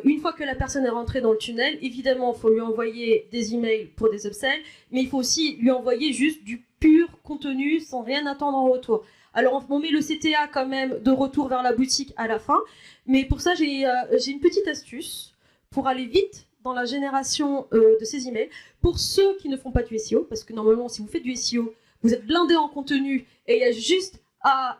une fois que la personne est rentrée dans le tunnel, évidemment, il faut lui envoyer des emails pour des upsells, mais il faut aussi lui envoyer juste du pur contenu sans rien attendre en retour. Alors, on met le CTA quand même de retour vers la boutique à la fin, mais pour ça, j'ai une petite astuce pour aller vite dans la génération de ces emails. Pour ceux qui ne font pas du SEO, parce que normalement, si vous faites du SEO, vous êtes blindé en contenu et il y a juste à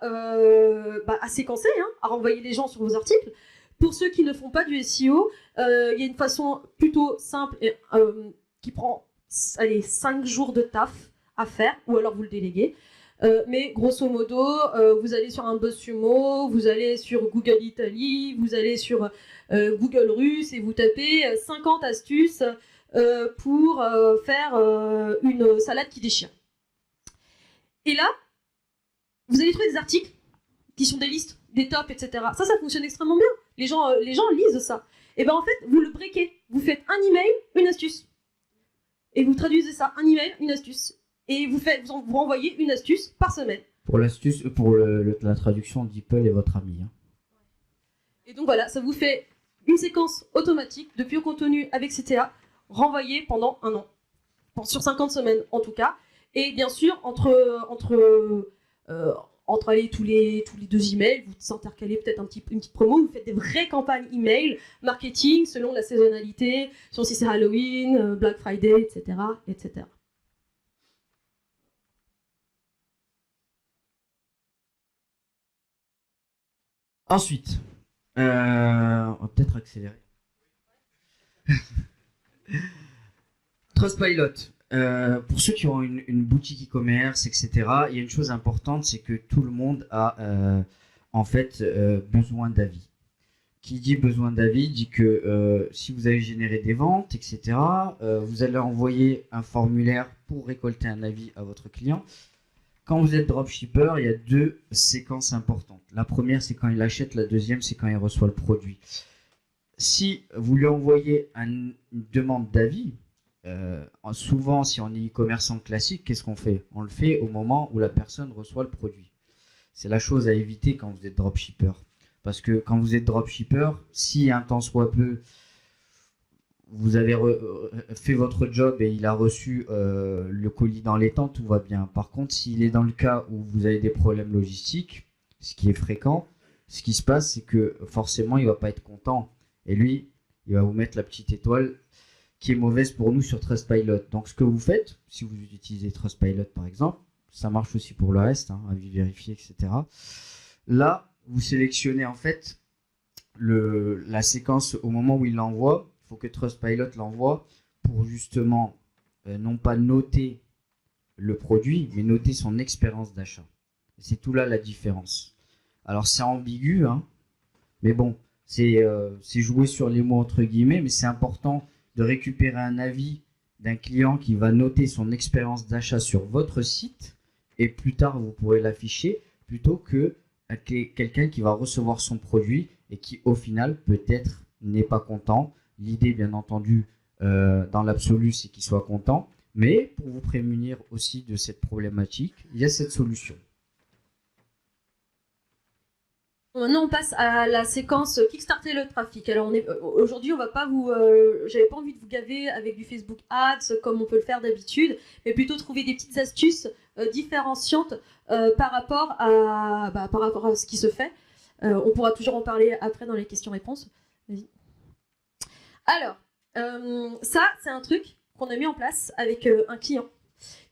séquencer, à renvoyer les gens sur vos articles. Pour ceux qui ne font pas du SEO, il y a une façon plutôt simple qui prend 5 jours de taf à faire, ou alors vous le déléguez. Mais grosso modo, vous allez sur un BuzzSumo, vous allez sur Google Italie, vous allez sur Google Russe et vous tapez 50 astuces pour faire une salade qui déchire. Et là, vous allez trouver des articles qui sont des listes, des tops, etc. Ça fonctionne extrêmement bien. Les gens lisent ça. Et bien en fait, vous le breakez. Vous faites un email, une astuce. Et vous traduisez ça, un email, une astuce. Et vous renvoyez une astuce par semaine. Pour l'astuce, pour la traduction, DeepL est votre ami. Et donc voilà, ça vous fait une séquence automatique de pur contenu avec CTA, renvoyé pendant 1 an. Sur 50 semaines en tout cas. Et bien sûr, entre tous les 2 emails, vous intercalez peut-être une petite promo, vous faites des vraies campagnes email, marketing, selon la saisonnalité, selon si c'est Halloween, Black Friday, etc., etc. Ensuite, on va peut-être accélérer. Trustpilot. Pour ceux qui ont une boutique e-commerce, etc., il y a une chose importante, c'est que tout le monde a en fait besoin d'avis. qui dit besoin d'avis dit que si vous avez généré des ventes, etc., vous allez envoyer un formulaire pour récolter un avis à votre client. Quand vous êtes dropshipper, il y a 2 séquences importantes. La première, c'est quand il achète, la deuxième, c'est quand il reçoit le produit. Si vous lui envoyez une demande d'avis, souvent, si on est e-commerçant classique, qu'est-ce qu'on fait? On le fait au moment où la personne reçoit le produit. C'est la chose à éviter quand vous êtes dropshipper. Parce que quand vous êtes dropshipper, si un temps soit peu, vous avez fait votre job et il a reçu le colis dans les temps, tout va bien. Par contre, s'il est dans le cas où vous avez des problèmes logistiques, ce qui est fréquent, ce qui se passe, c'est que forcément, il ne va pas être content. Et lui, il va vous mettre la petite étoile qui est mauvaise pour nous sur Trustpilot. Donc, ce que vous faites, si vous utilisez Trustpilot par exemple, ça marche aussi pour le reste, hein, avis vérifié, etc. Là, vous sélectionnez en fait la séquence au moment où il l'envoie. Il faut que Trustpilot l'envoie pour justement non pas noter le produit, mais noter son expérience d'achat. C'est tout là la différence. Alors c'est ambigu, hein, mais bon, c'est jouer sur les mots entre guillemets, mais c'est important de récupérer un avis d'un client qui va noter son expérience d'achat sur votre site et plus tard vous pourrez l'afficher plutôt que quelqu'un qui va recevoir son produit et qui au final peut-être n'est pas content. L'idée bien entendu dans l'absolu c'est qu'il soit content, mais pour vous prémunir aussi de cette problématique, il y a cette solution. Maintenant, on passe à la séquence Kickstarter le trafic. Alors, aujourd'hui, on va pas j'avais pas envie de vous gaver avec du Facebook Ads comme on peut le faire d'habitude, mais plutôt trouver des petites astuces différenciantes par rapport à ce qui se fait. On pourra toujours en parler après dans les questions-réponses. Vas-y. Alors, ça, c'est un truc qu'on a mis en place avec un client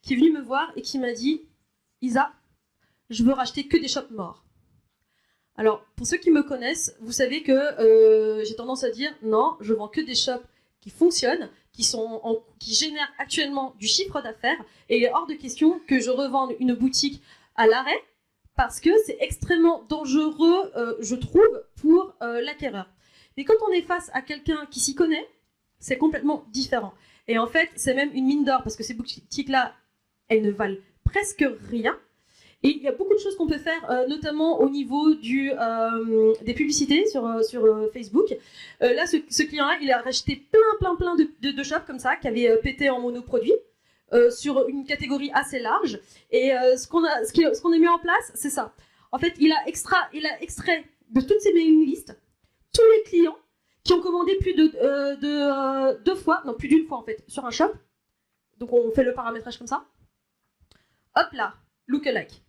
qui est venu me voir et qui m'a dit « Isa, je veux racheter que des shops morts. » Alors, pour ceux qui me connaissent, vous savez que j'ai tendance à dire non, je vends que des shops qui fonctionnent, qui génèrent actuellement du chiffre d'affaires, et il est hors de question que je revende une boutique à l'arrêt parce que c'est extrêmement dangereux, je trouve, pour l'acquéreur. Mais quand on est face à quelqu'un qui s'y connaît, c'est complètement différent. Et en fait, c'est même une mine d'or parce que ces boutiques-là, elles ne valent presque rien. Et il y a beaucoup de choses qu'on peut faire, notamment au niveau des publicités sur Facebook. Là, ce client-là, il a racheté plein de shops comme ça, qui avaient pété en monoproduit, sur une catégorie assez large. Et ce qu'on a mis en place, c'est ça. En fait, il a extrait de toutes ces mailing lists tous les clients qui ont commandé plus de 2 fois, non, plus d'une fois en fait, sur un shop. Donc on fait le paramétrage comme ça. Hop là, lookalike.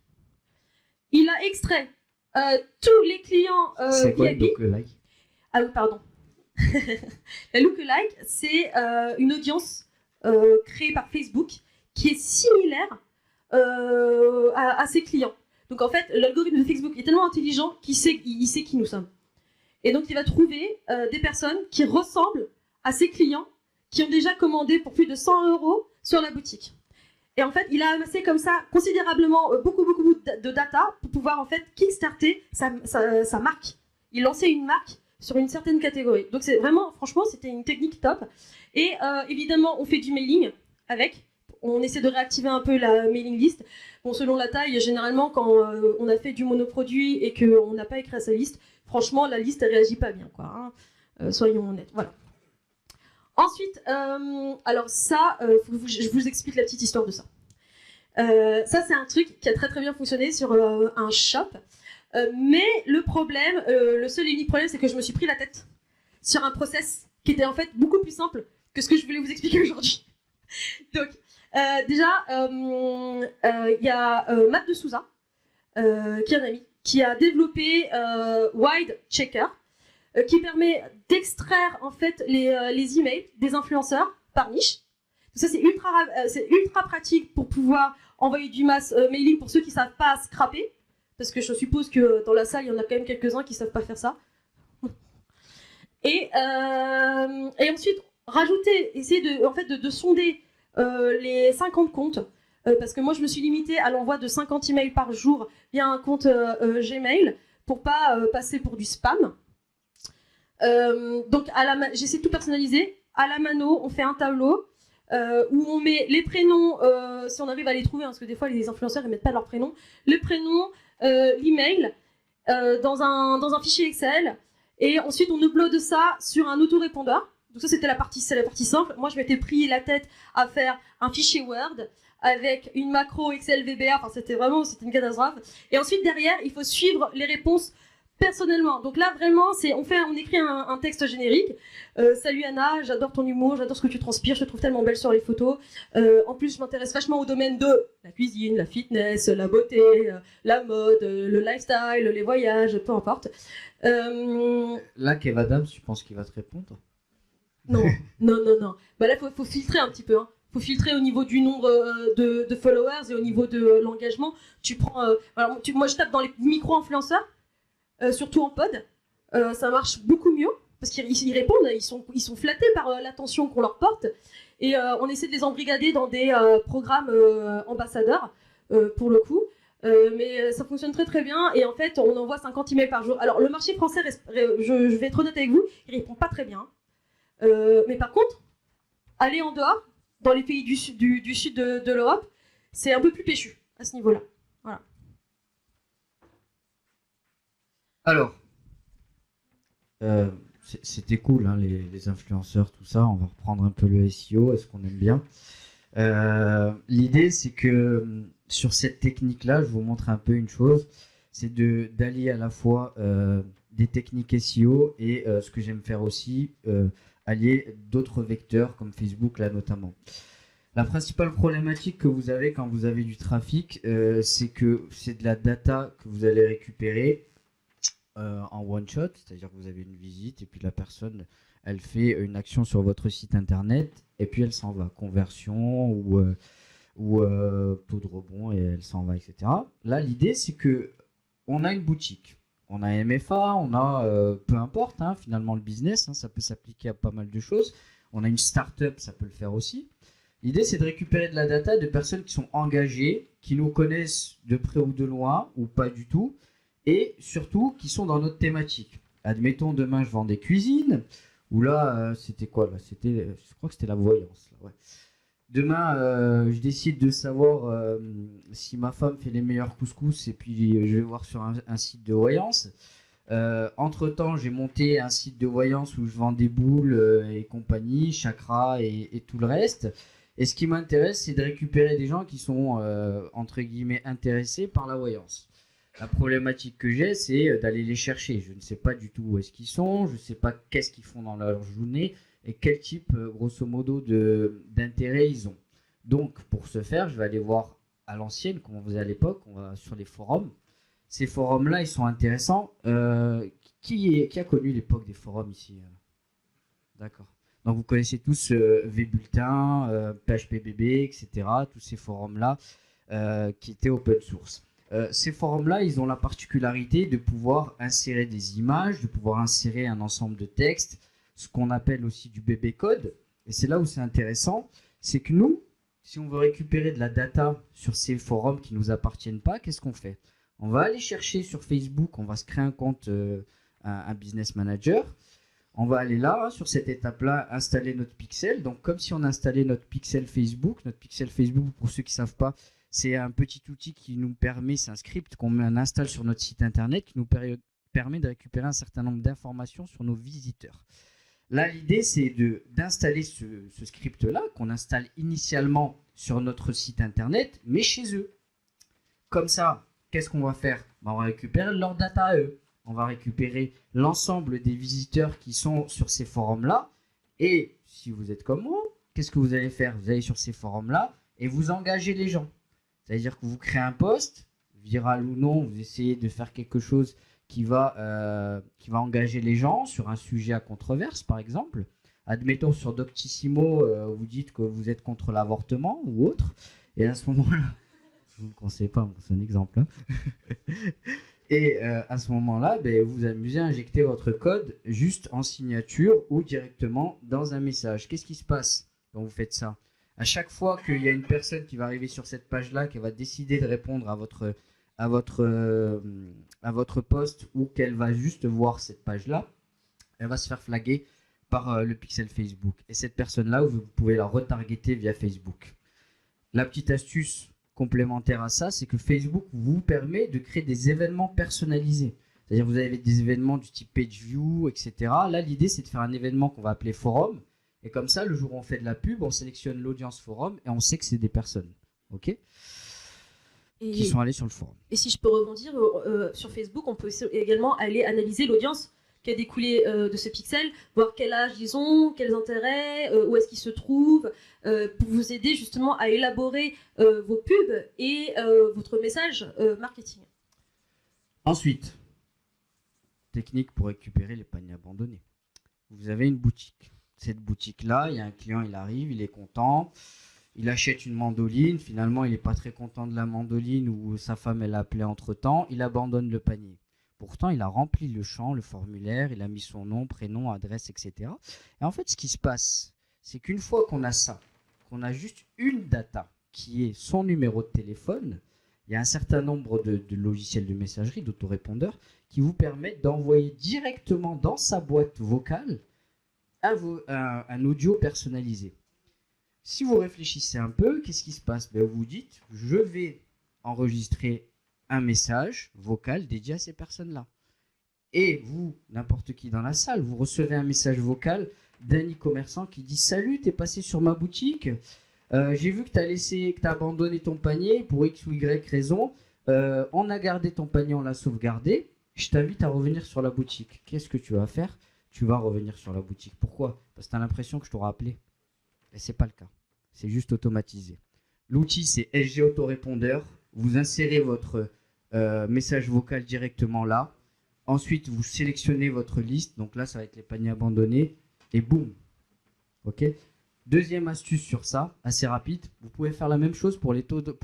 Il a extrait tous les clients c'est quoi VIP. lookalike? Ah oui, pardon. La lookalike, c'est une audience créée par Facebook qui est similaire à ses clients. Donc en fait, l'algorithme de Facebook est tellement intelligent qu'il sait qui nous sommes. Et donc il va trouver des personnes qui ressemblent à ses clients qui ont déjà commandé pour plus de 100 € sur la boutique. Et en fait, il a amassé comme ça considérablement beaucoup de data pour pouvoir en fait kickstarter sa marque. Il lançait une marque sur une certaine catégorie. Donc c'est vraiment, franchement, c'était une technique top. Et évidemment, on fait du mailing avec. On essaie de réactiver un peu la mailing list. Bon, selon la taille, généralement, quand on a fait du monoproduit et qu'on n'a pas écrit à sa liste, franchement, la liste, elle réagit pas bien, quoi. Hein. Soyons honnêtes. Voilà. Ensuite, alors ça, je vous explique la petite histoire de ça. Ça, c'est un truc qui a très bien fonctionné sur un shop. Mais le problème, le seul et unique problème, c'est que je me suis pris la tête sur un process qui était en fait beaucoup plus simple que ce que je voulais vous expliquer aujourd'hui. Donc, déjà, il y a Matt de Souza, qui est un ami, qui a développé Wide Checker, qui permet d'extraire en fait les emails des influenceurs par niche. Donc ça, c'est ultra pratique pour pouvoir envoyer du mass mailing pour ceux qui ne savent pas scraper, parce que je suppose que dans la salle, il y en a quand même quelques-uns qui ne savent pas faire ça. Et ensuite, essayer de sonder les 50 comptes, parce que moi, je me suis limitée à l'envoi de 50 emails par jour via un compte Gmail, pour pas passer pour du spam. Donc j'essaie de tout personnaliser. À la mano, on fait un tableau où on met les prénoms, si on arrive à les trouver, hein, parce que des fois les influenceurs ne mettent pas leur prénom, le prénom, l'email, dans un fichier Excel, et ensuite on upload ça sur un autorépondeur. Donc ça c'est la partie simple. Moi je m'étais pris la tête à faire un fichier Word avec une macro Excel VBA, enfin c'était une catastrophe. Et ensuite derrière il faut suivre les réponses personnellement. Donc là vraiment on écrit un texte générique. Salut Anna, j'adore ton humour, j'adore ce que tu transpires, je te trouve tellement belle sur les photos. En plus je m'intéresse vachement au domaine de la cuisine, la fitness, la beauté, la mode, le lifestyle, les voyages, peu importe. Là, Kev Adams, tu penses qu'il va te répondre? Non. Bah là, faut filtrer un petit peu. Hein. Faut filtrer au niveau du nombre de followers et au niveau de l'engagement. Tu prends. Moi, je tape dans les micro-influenceurs, surtout en pod. Ça marche beaucoup mieux parce qu'ils répondent. Ils sont flattés par l'attention qu'on leur porte. Et on essaie de les embrigader dans des programmes ambassadeurs, pour le coup. Mais ça fonctionne très très bien. Et en fait, on envoie 50 emails par jour. Alors, le marché français, je vais être honnête avec vous, il répond pas très bien. Mais par contre, aller en dehors, dans les pays du sud de l'Europe, c'est un peu plus péchu à ce niveau-là. Voilà. Alors, c'était cool, hein, les influenceurs, tout ça. On va reprendre un peu le SEO, est-ce qu'on aime bien. L'idée, c'est que sur cette technique-là, je vous montre un peu une chose, c'est d'allier à la fois des techniques SEO et ce que j'aime faire aussi, allier d'autres vecteurs comme Facebook là notamment. La principale problématique que vous avez quand vous avez du trafic, c'est que c'est de la data que vous allez récupérer en one shot, c'est-à-dire que vous avez une visite et puis la personne elle fait une action sur votre site internet et puis elle s'en va, conversion ou taux de rebond et elle s'en va, etc. Là l'idée c'est que on a une boutique. On a MFA, on a peu importe, hein, finalement le business, hein, ça peut s'appliquer à pas mal de choses. On a une start-up, ça peut le faire aussi. L'idée, c'est de récupérer de la data de personnes qui sont engagées, qui nous connaissent de près ou de loin, ou pas du tout, et surtout qui sont dans notre thématique. Admettons, demain, je vends des cuisines, ou là, c'était quoi là je crois que c'était la voyance. Là, ouais. Demain, je décide de savoir si ma femme fait les meilleurs couscous et puis je vais voir sur un site de voyance. Entre-temps, j'ai monté un site de voyance où je vends des boules et compagnie, chakras et tout le reste. Et ce qui m'intéresse, c'est de récupérer des gens qui sont, entre guillemets, intéressés par la voyance. La problématique que j'ai, c'est d'aller les chercher. Je ne sais pas du tout où est-ce qu'ils sont, je ne sais pas qu'est-ce qu'ils font dans leur journée et quel type, grosso modo, d'intérêt ils ont. Donc, pour ce faire, je vais aller voir à l'ancienne, comme on faisait à l'époque, on va sur les forums. Ces forums-là, ils sont intéressants. Qui a connu l'époque des forums ici? D'accord. Donc, vous connaissez tous VBulletin, PHPBB, etc. Tous ces forums-là qui étaient open source. Ces forums-là, ils ont la particularité de pouvoir insérer des images, de pouvoir insérer un ensemble de textes, ce qu'on appelle aussi du bébé code. Et c'est là où c'est intéressant, c'est que nous, si on veut récupérer de la data sur ces forums qui ne nous appartiennent pas, qu'est-ce qu'on fait? On va aller chercher sur Facebook, on va se créer un compte, un business manager. On va aller là, sur cette étape-là, installer notre pixel. Donc, comme si on installait notre pixel Facebook. Notre pixel Facebook, pour ceux qui ne savent pas, c'est un petit outil qui nous permet, c'est un script qu'on installe sur notre site internet qui nous permet de récupérer un certain nombre d'informations sur nos visiteurs. Là, l'idée, c'est d'installer ce script-là qu'on installe initialement sur notre site internet, mais chez eux. Comme ça, qu'est-ce qu'on va faire? On va récupérer leur data à eux. On va récupérer l'ensemble des visiteurs qui sont sur ces forums-là. Et si vous êtes comme moi, qu'est-ce que vous allez faire? Vous allez sur ces forums-là et vous engagez les gens. C'est-à-dire que vous créez un post, viral ou non, vous essayez de faire quelque chose qui va engager les gens sur un sujet à controverse, par exemple. Admettons sur Doctissimo, vous dites que vous êtes contre l'avortement ou autre. Et à ce moment-là, je ne vous le conseille pas, c'est un exemple. Hein. Et à ce moment-là, vous vous amusez à injecter votre code juste en signature ou directement dans un message. Qu'est-ce qui se passe quand vous faites ça? À chaque fois qu'il y a une personne qui va arriver sur cette page-là, qui va décider de répondre à votre post ou qu'elle va juste voir cette page-là, elle va se faire flaguer par le pixel Facebook. Et cette personne-là, vous pouvez la retargeter via Facebook. La petite astuce complémentaire à ça, c'est que Facebook vous permet de créer des événements personnalisés. C'est-à-dire vous avez des événements du type page view, etc. Là, l'idée, c'est de faire un événement qu'on va appeler forum. Et comme ça, le jour où on fait de la pub, on sélectionne l'audience forum et on sait que c'est des personnes, ok, qui sont allées sur le forum. Et si je peux rebondir, sur Facebook, on peut également aller analyser l'audience qui a découlé de ce pixel, voir quel âge ils ont, quels intérêts, où est-ce qu'ils se trouvent, pour vous aider justement à élaborer vos pubs et votre message marketing. Ensuite, technique pour récupérer les paniers abandonnés. Vous avez une boutique. Cette boutique-là, il y a un client, il arrive, il est content, il achète une mandoline, finalement il n'est pas très content de la mandoline ou sa femme elle a appelé entre-temps, il abandonne le panier. Pourtant, il a rempli le champ, le formulaire, il a mis son nom, prénom, adresse, etc. Et en fait, ce qui se passe, c'est qu'une fois qu'on a ça, qu'on a juste une data qui est son numéro de téléphone, il y a un certain nombre de logiciels de messagerie, d'autorépondeurs, qui vous permettent d'envoyer directement dans sa boîte vocale un audio personnalisé. Si vous réfléchissez un peu, qu'est-ce qui se passe? Vous vous dites, je vais enregistrer un message vocal dédié à ces personnes-là. Et vous, n'importe qui dans la salle, vous recevez un message vocal d'un e-commerçant qui dit « Salut, t'es passé sur ma boutique, j'ai vu que t'as abandonné ton panier pour X ou Y raison, on a gardé ton panier, on l'a sauvegardé, je t'invite à revenir sur la boutique. » Qu'est-ce que tu vas faire? Tu vas revenir sur la boutique. Pourquoi? Parce que tu as l'impression que je t'aurai appelé. Et ce n'est pas le cas. C'est juste automatisé. L'outil, c'est SG Autorépondeur. Vous insérez votre message vocal directement là. Ensuite, vous sélectionnez votre liste. Donc là, ça va être les paniers abandonnés. Et boum. OK. Deuxième astuce sur ça, assez rapide. Vous pouvez faire la même chose pour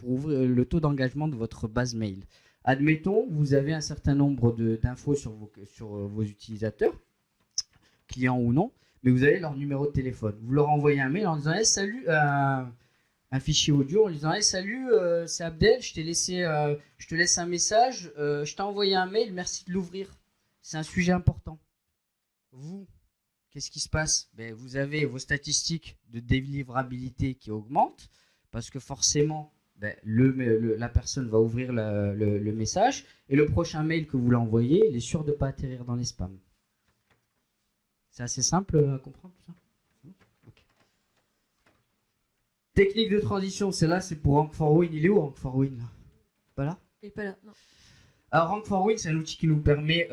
ouvrir le taux d'engagement de votre base mail. Admettons, vous avez un certain nombre d'infos sur vos utilisateurs, clients ou non, mais vous avez leur numéro de téléphone. Vous leur envoyez un mail en disant hey, salut, un fichier audio en disant hey, salut, c'est Abdel, je te laisse un message, je t'ai envoyé un mail, merci de l'ouvrir. C'est un sujet important. Vous, qu'est-ce qui se passe? Vous avez vos statistiques de délivrabilité qui augmentent parce que forcément, la personne va ouvrir le message et le prochain mail que vous l'envoyez, il est sûr de ne pas atterrir dans les spams. C'est assez simple à comprendre tout ça. Okay. Technique de transition, c'est pour Rank4Win. Il est où Rank4Win là? Pas là? Il n'est pas là, non. Alors Rank4Win, c'est un outil qui nous permet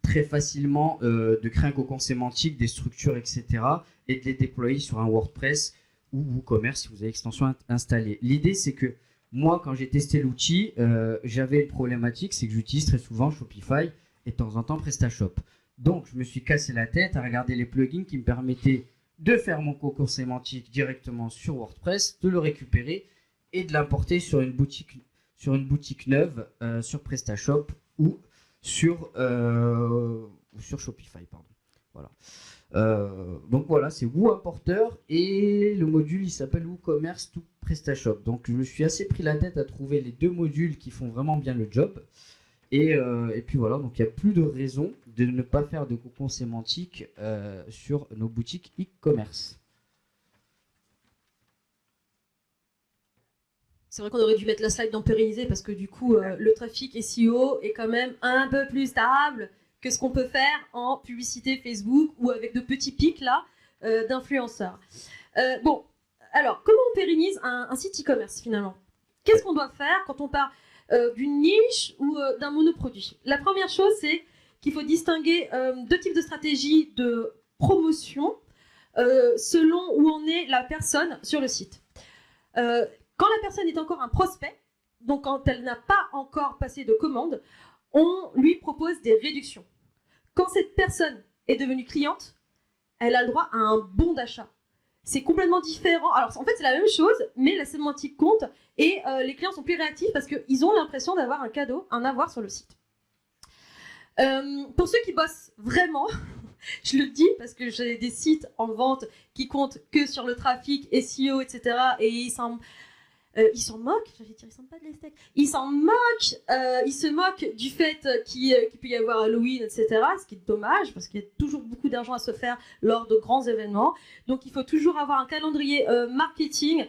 très facilement de créer un cocon sémantique, des structures, etc. et de les déployer sur un WordPress ou WooCommerce si vous avez l'extension installée. L'idée, c'est que moi, quand j'ai testé l'outil, j'avais une problématique, c'est que j'utilise très souvent Shopify et de temps en temps PrestaShop. Donc, je me suis cassé la tête à regarder les plugins qui me permettaient de faire mon concours sémantique directement sur WordPress, de le récupérer et de l'importer sur une boutique neuve sur PrestaShop ou sur Shopify. Pardon. Voilà. Donc voilà, c'est WooImporter et le module il s'appelle WooCommerce to PrestaShop. Donc je me suis assez pris la tête à trouver les deux modules qui font vraiment bien le job. Et puis voilà, donc il n'y a plus de raison de ne pas faire de cocon sémantique sur nos boutiques e-commerce. C'est vrai qu'on aurait dû mettre la slide dans pérenniser parce que du coup, le trafic SEO est quand même un peu plus stable que ce qu'on peut faire en publicité Facebook ou avec de petits pics là d'influenceurs. Bon, alors comment on pérennise un site e-commerce finalement? Qu'est-ce qu'on doit faire quand on part d'une niche ou d'un monoproduit? La première chose, c'est qu'il faut distinguer deux types de stratégies de promotion selon où en est la personne sur le site. Quand la personne est encore un prospect, donc quand elle n'a pas encore passé de commande, on lui propose des réductions. Quand cette personne est devenue cliente, elle a le droit à un bon d'achat. C'est complètement différent. Alors en fait c'est la même chose, mais la sémantique compte et les clients sont plus réactifs parce qu'ils ont l'impression d'avoir un cadeau, un avoir sur le site. Pour ceux qui bossent vraiment, je le dis parce que j'ai des sites en vente qui comptent que sur le trafic, SEO, etc. Et Ils s'en moquent, j'allais dire, ils s'en pas de les steaks. Ils s'en moquent, ils se moquent du fait qu'il peut y avoir Halloween, etc. Ce qui est dommage, parce qu'il y a toujours beaucoup d'argent à se faire lors de grands événements. Donc il faut toujours avoir un calendrier marketing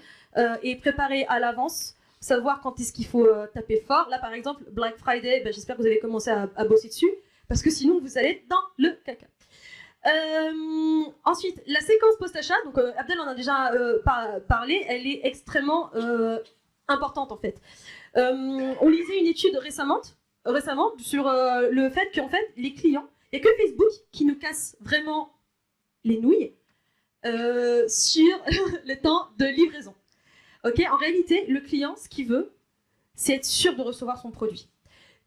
et préparer à l'avance, savoir quand est-ce qu'il faut taper fort. Là, par exemple, Black Friday, j'espère que vous avez commencé à bosser dessus, parce que sinon vous allez être dans le caca. Ensuite, la séquence post-achat, donc Abdel en a déjà parlé, elle est extrêmement importante en fait. On lisait une étude récemment sur le fait qu'en fait, les clients, il n'y a que Facebook qui nous casse vraiment les nouilles sur le temps de livraison. Ok, en réalité, le client, ce qu'il veut, c'est être sûr de recevoir son produit.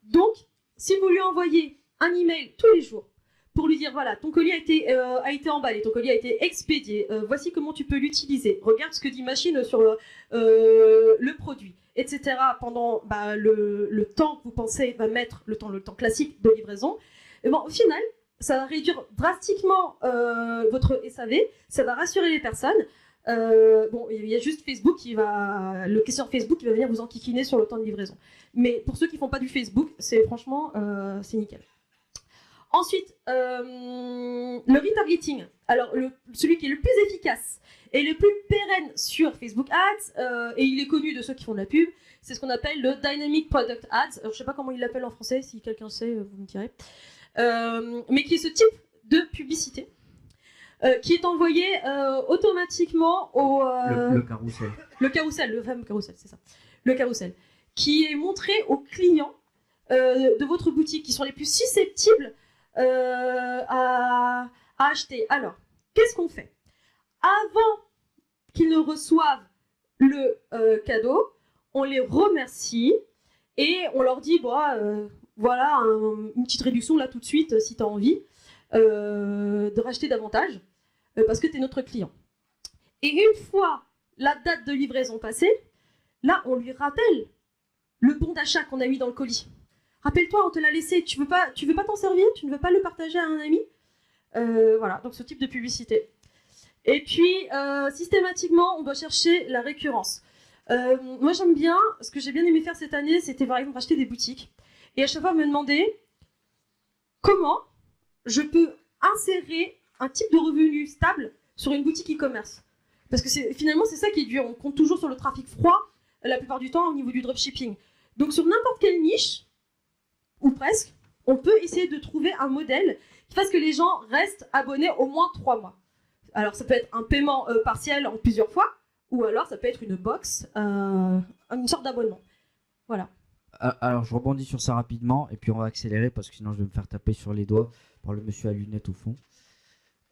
Donc, si vous lui envoyez un email tous les jours, pour lui dire, voilà, ton colis a été emballé, ton colis a été expédié, voici comment tu peux l'utiliser, regarde ce que dit Machine sur le produit, etc. pendant le temps que vous pensez va mettre, le temps classique de livraison, et bon, au final, ça va réduire drastiquement votre SAV, ça va rassurer les personnes. Bon, il y a juste Facebook le questionnaire Facebook qui va venir vous enquiquiner sur le temps de livraison. Mais pour ceux qui font pas du Facebook, c'est franchement, c'est nickel. Ensuite, le retargeting. Alors, celui qui est le plus efficace et le plus pérenne sur Facebook Ads, et il est connu de ceux qui font de la pub, c'est ce qu'on appelle le Dynamic Product Ads. Alors, je ne sais pas comment il l'appelle en français, si quelqu'un sait, vous me direz. Mais qui est ce type de publicité qui est envoyé automatiquement au... Le carrousel. Le carrousel, le fameux carrousel, c'est ça. Le carrousel. Qui est montré aux clients de votre boutique, qui sont les plus susceptibles à acheter. Alors, qu'est-ce qu'on fait? Avant qu'ils ne reçoivent le cadeau, on les remercie et on leur dit voilà une petite réduction là tout de suite si tu as envie de racheter davantage parce que tu es notre client. Et une fois la date de livraison passée, là on lui rappelle le bon d'achat qu'on a mis dans le colis. Rappelle-toi, on te l'a laissé, tu veux pas t'en servir, tu ne veux pas le partager à un ami. Voilà, donc ce type de publicité. Et puis, systématiquement, on doit chercher la récurrence. Moi, j'aime bien, ce que j'ai bien aimé faire cette année, c'était par exemple acheter des boutiques. Et à chaque fois, me demander comment je peux insérer un type de revenu stable sur une boutique e-commerce. Parce que finalement, c'est ça qui est dur. On compte toujours sur le trafic froid, la plupart du temps, au niveau du dropshipping. Donc, sur n'importe quelle niche, ou presque, on peut essayer de trouver un modèle qui fasse que les gens restent abonnés au moins 3 mois. Alors, ça peut être un paiement partiel en plusieurs fois, ou alors ça peut être une box, une sorte d'abonnement. Voilà. Alors, je rebondis sur ça rapidement, et puis on va accélérer, parce que sinon je vais me faire taper sur les doigts par le monsieur à lunettes au fond.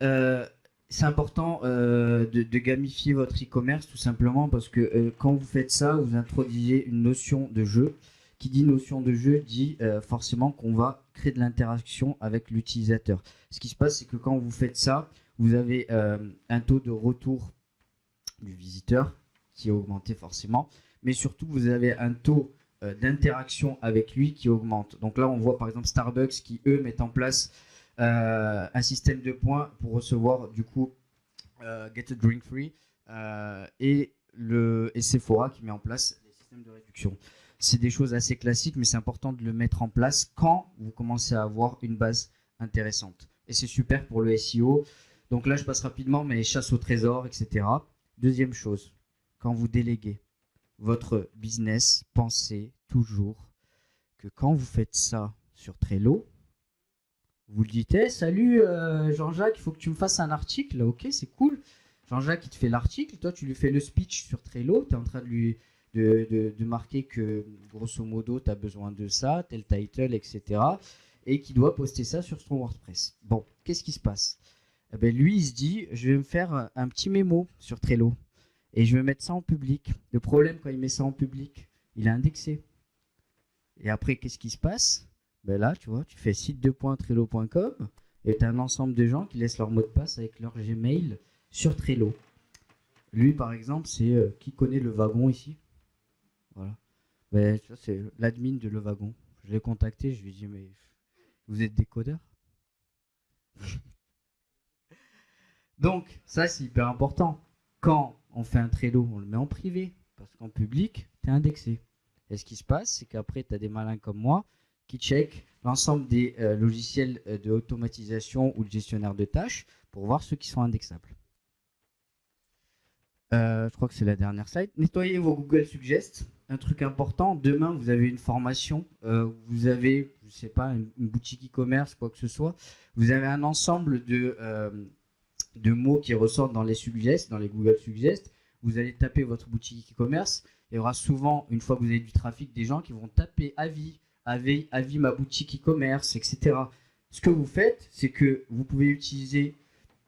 C'est important de gamifier votre e-commerce, tout simplement, parce que quand vous faites ça, vous introduisez une notion de jeu. Qui dit notion de jeu dit forcément qu'on va créer de l'interaction avec l'utilisateur. Ce qui se passe, c'est que quand vous faites ça, vous avez un taux de retour du visiteur qui est augmenté forcément, mais surtout vous avez un taux d'interaction avec lui qui augmente. Donc là, on voit par exemple Starbucks qui, eux, mettent en place un système de points pour recevoir du coup Get a Drink Free et Sephora qui met en place des systèmes de réduction. C'est des choses assez classiques, mais c'est important de le mettre en place quand vous commencez à avoir une base intéressante. Et c'est super pour le SEO. Donc là, je passe rapidement, mais chasse au trésor, etc. Deuxième chose, quand vous déléguez votre business, pensez toujours que quand vous faites ça sur Trello, vous lui dites hey, « Salut Jean-Jacques, il faut que tu me fasses un article. » Ok, c'est cool. Jean-Jacques, il te fait l'article. Toi, tu lui fais le speech sur Trello. Tu es en train de lui... De marquer que grosso modo tu as besoin de ça, tel title, etc. Et qui doit poster ça sur son WordPress. Bon, qu'est-ce qui se passe? Lui, il se dit, je vais me faire un petit mémo sur Trello et je vais mettre ça en public. Le problème, quand il met ça en public, il est indexé. Et après, qu'est-ce qui se passe? Là, tu vois, tu fais site2.trello.com et tu as un ensemble de gens qui laissent leur mot de passe avec leur Gmail sur Trello. Lui, par exemple, c'est qui connaît le wagon ici? Voilà. Ça, c'est l'admin de Le Wagon. Je l'ai contacté, je lui ai dit, mais vous êtes décodeur? Donc, ça, c'est hyper important. Quand on fait un Trello, on le met en privé. parce qu'en public, tu es indexé. Et ce qui se passe, c'est qu'après, tu as des malins comme moi qui checkent l'ensemble des logiciels de automatisation ou de gestionnaire de tâches pour voir ceux qui sont indexables. Je crois que c'est la dernière slide. Nettoyez vos Google Suggest. Un truc important, demain, vous avez une formation, vous avez, je sais pas, une boutique e-commerce, quoi que ce soit. Vous avez un ensemble de mots qui ressortent dans les Suggest, dans les Google Suggest. Vous allez taper votre boutique e-commerce. Il y aura souvent, une fois que vous avez du trafic, des gens qui vont taper avis ma boutique e-commerce, etc. Ce que vous faites, c'est que vous pouvez utiliser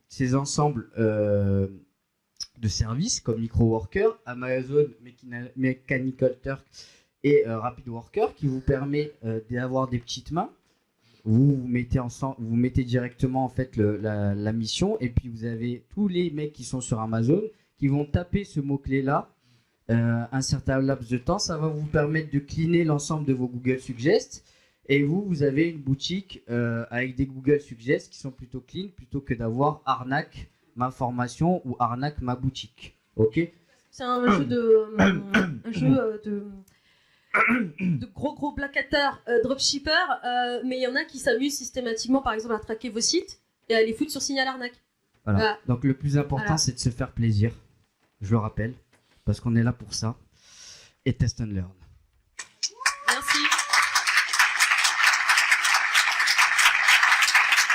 ces ensembles de services comme MicroWorker, Amazon Mechanical Turk et Rapid Worker qui vous permet d'avoir des petites mains. Vous mettez directement en fait la mission et puis vous avez tous les mecs qui sont sur Amazon qui vont taper ce mot-clé là un certain laps de temps. Ça va vous permettre de cleaner l'ensemble de vos Google Suggest et vous avez une boutique avec des Google Suggest qui sont plutôt clean plutôt que d'avoir arnaque ma formation ou arnaque ma boutique. Ok. C'est un jeu de gros blackhatters, dropshippers, mais il y en a qui s'amusent systématiquement, par exemple, à traquer vos sites et à les foutre sur signal arnaque. Voilà. Donc le plus important, c'est de se faire plaisir. Je le rappelle, parce qu'on est là pour ça. Et test and learn.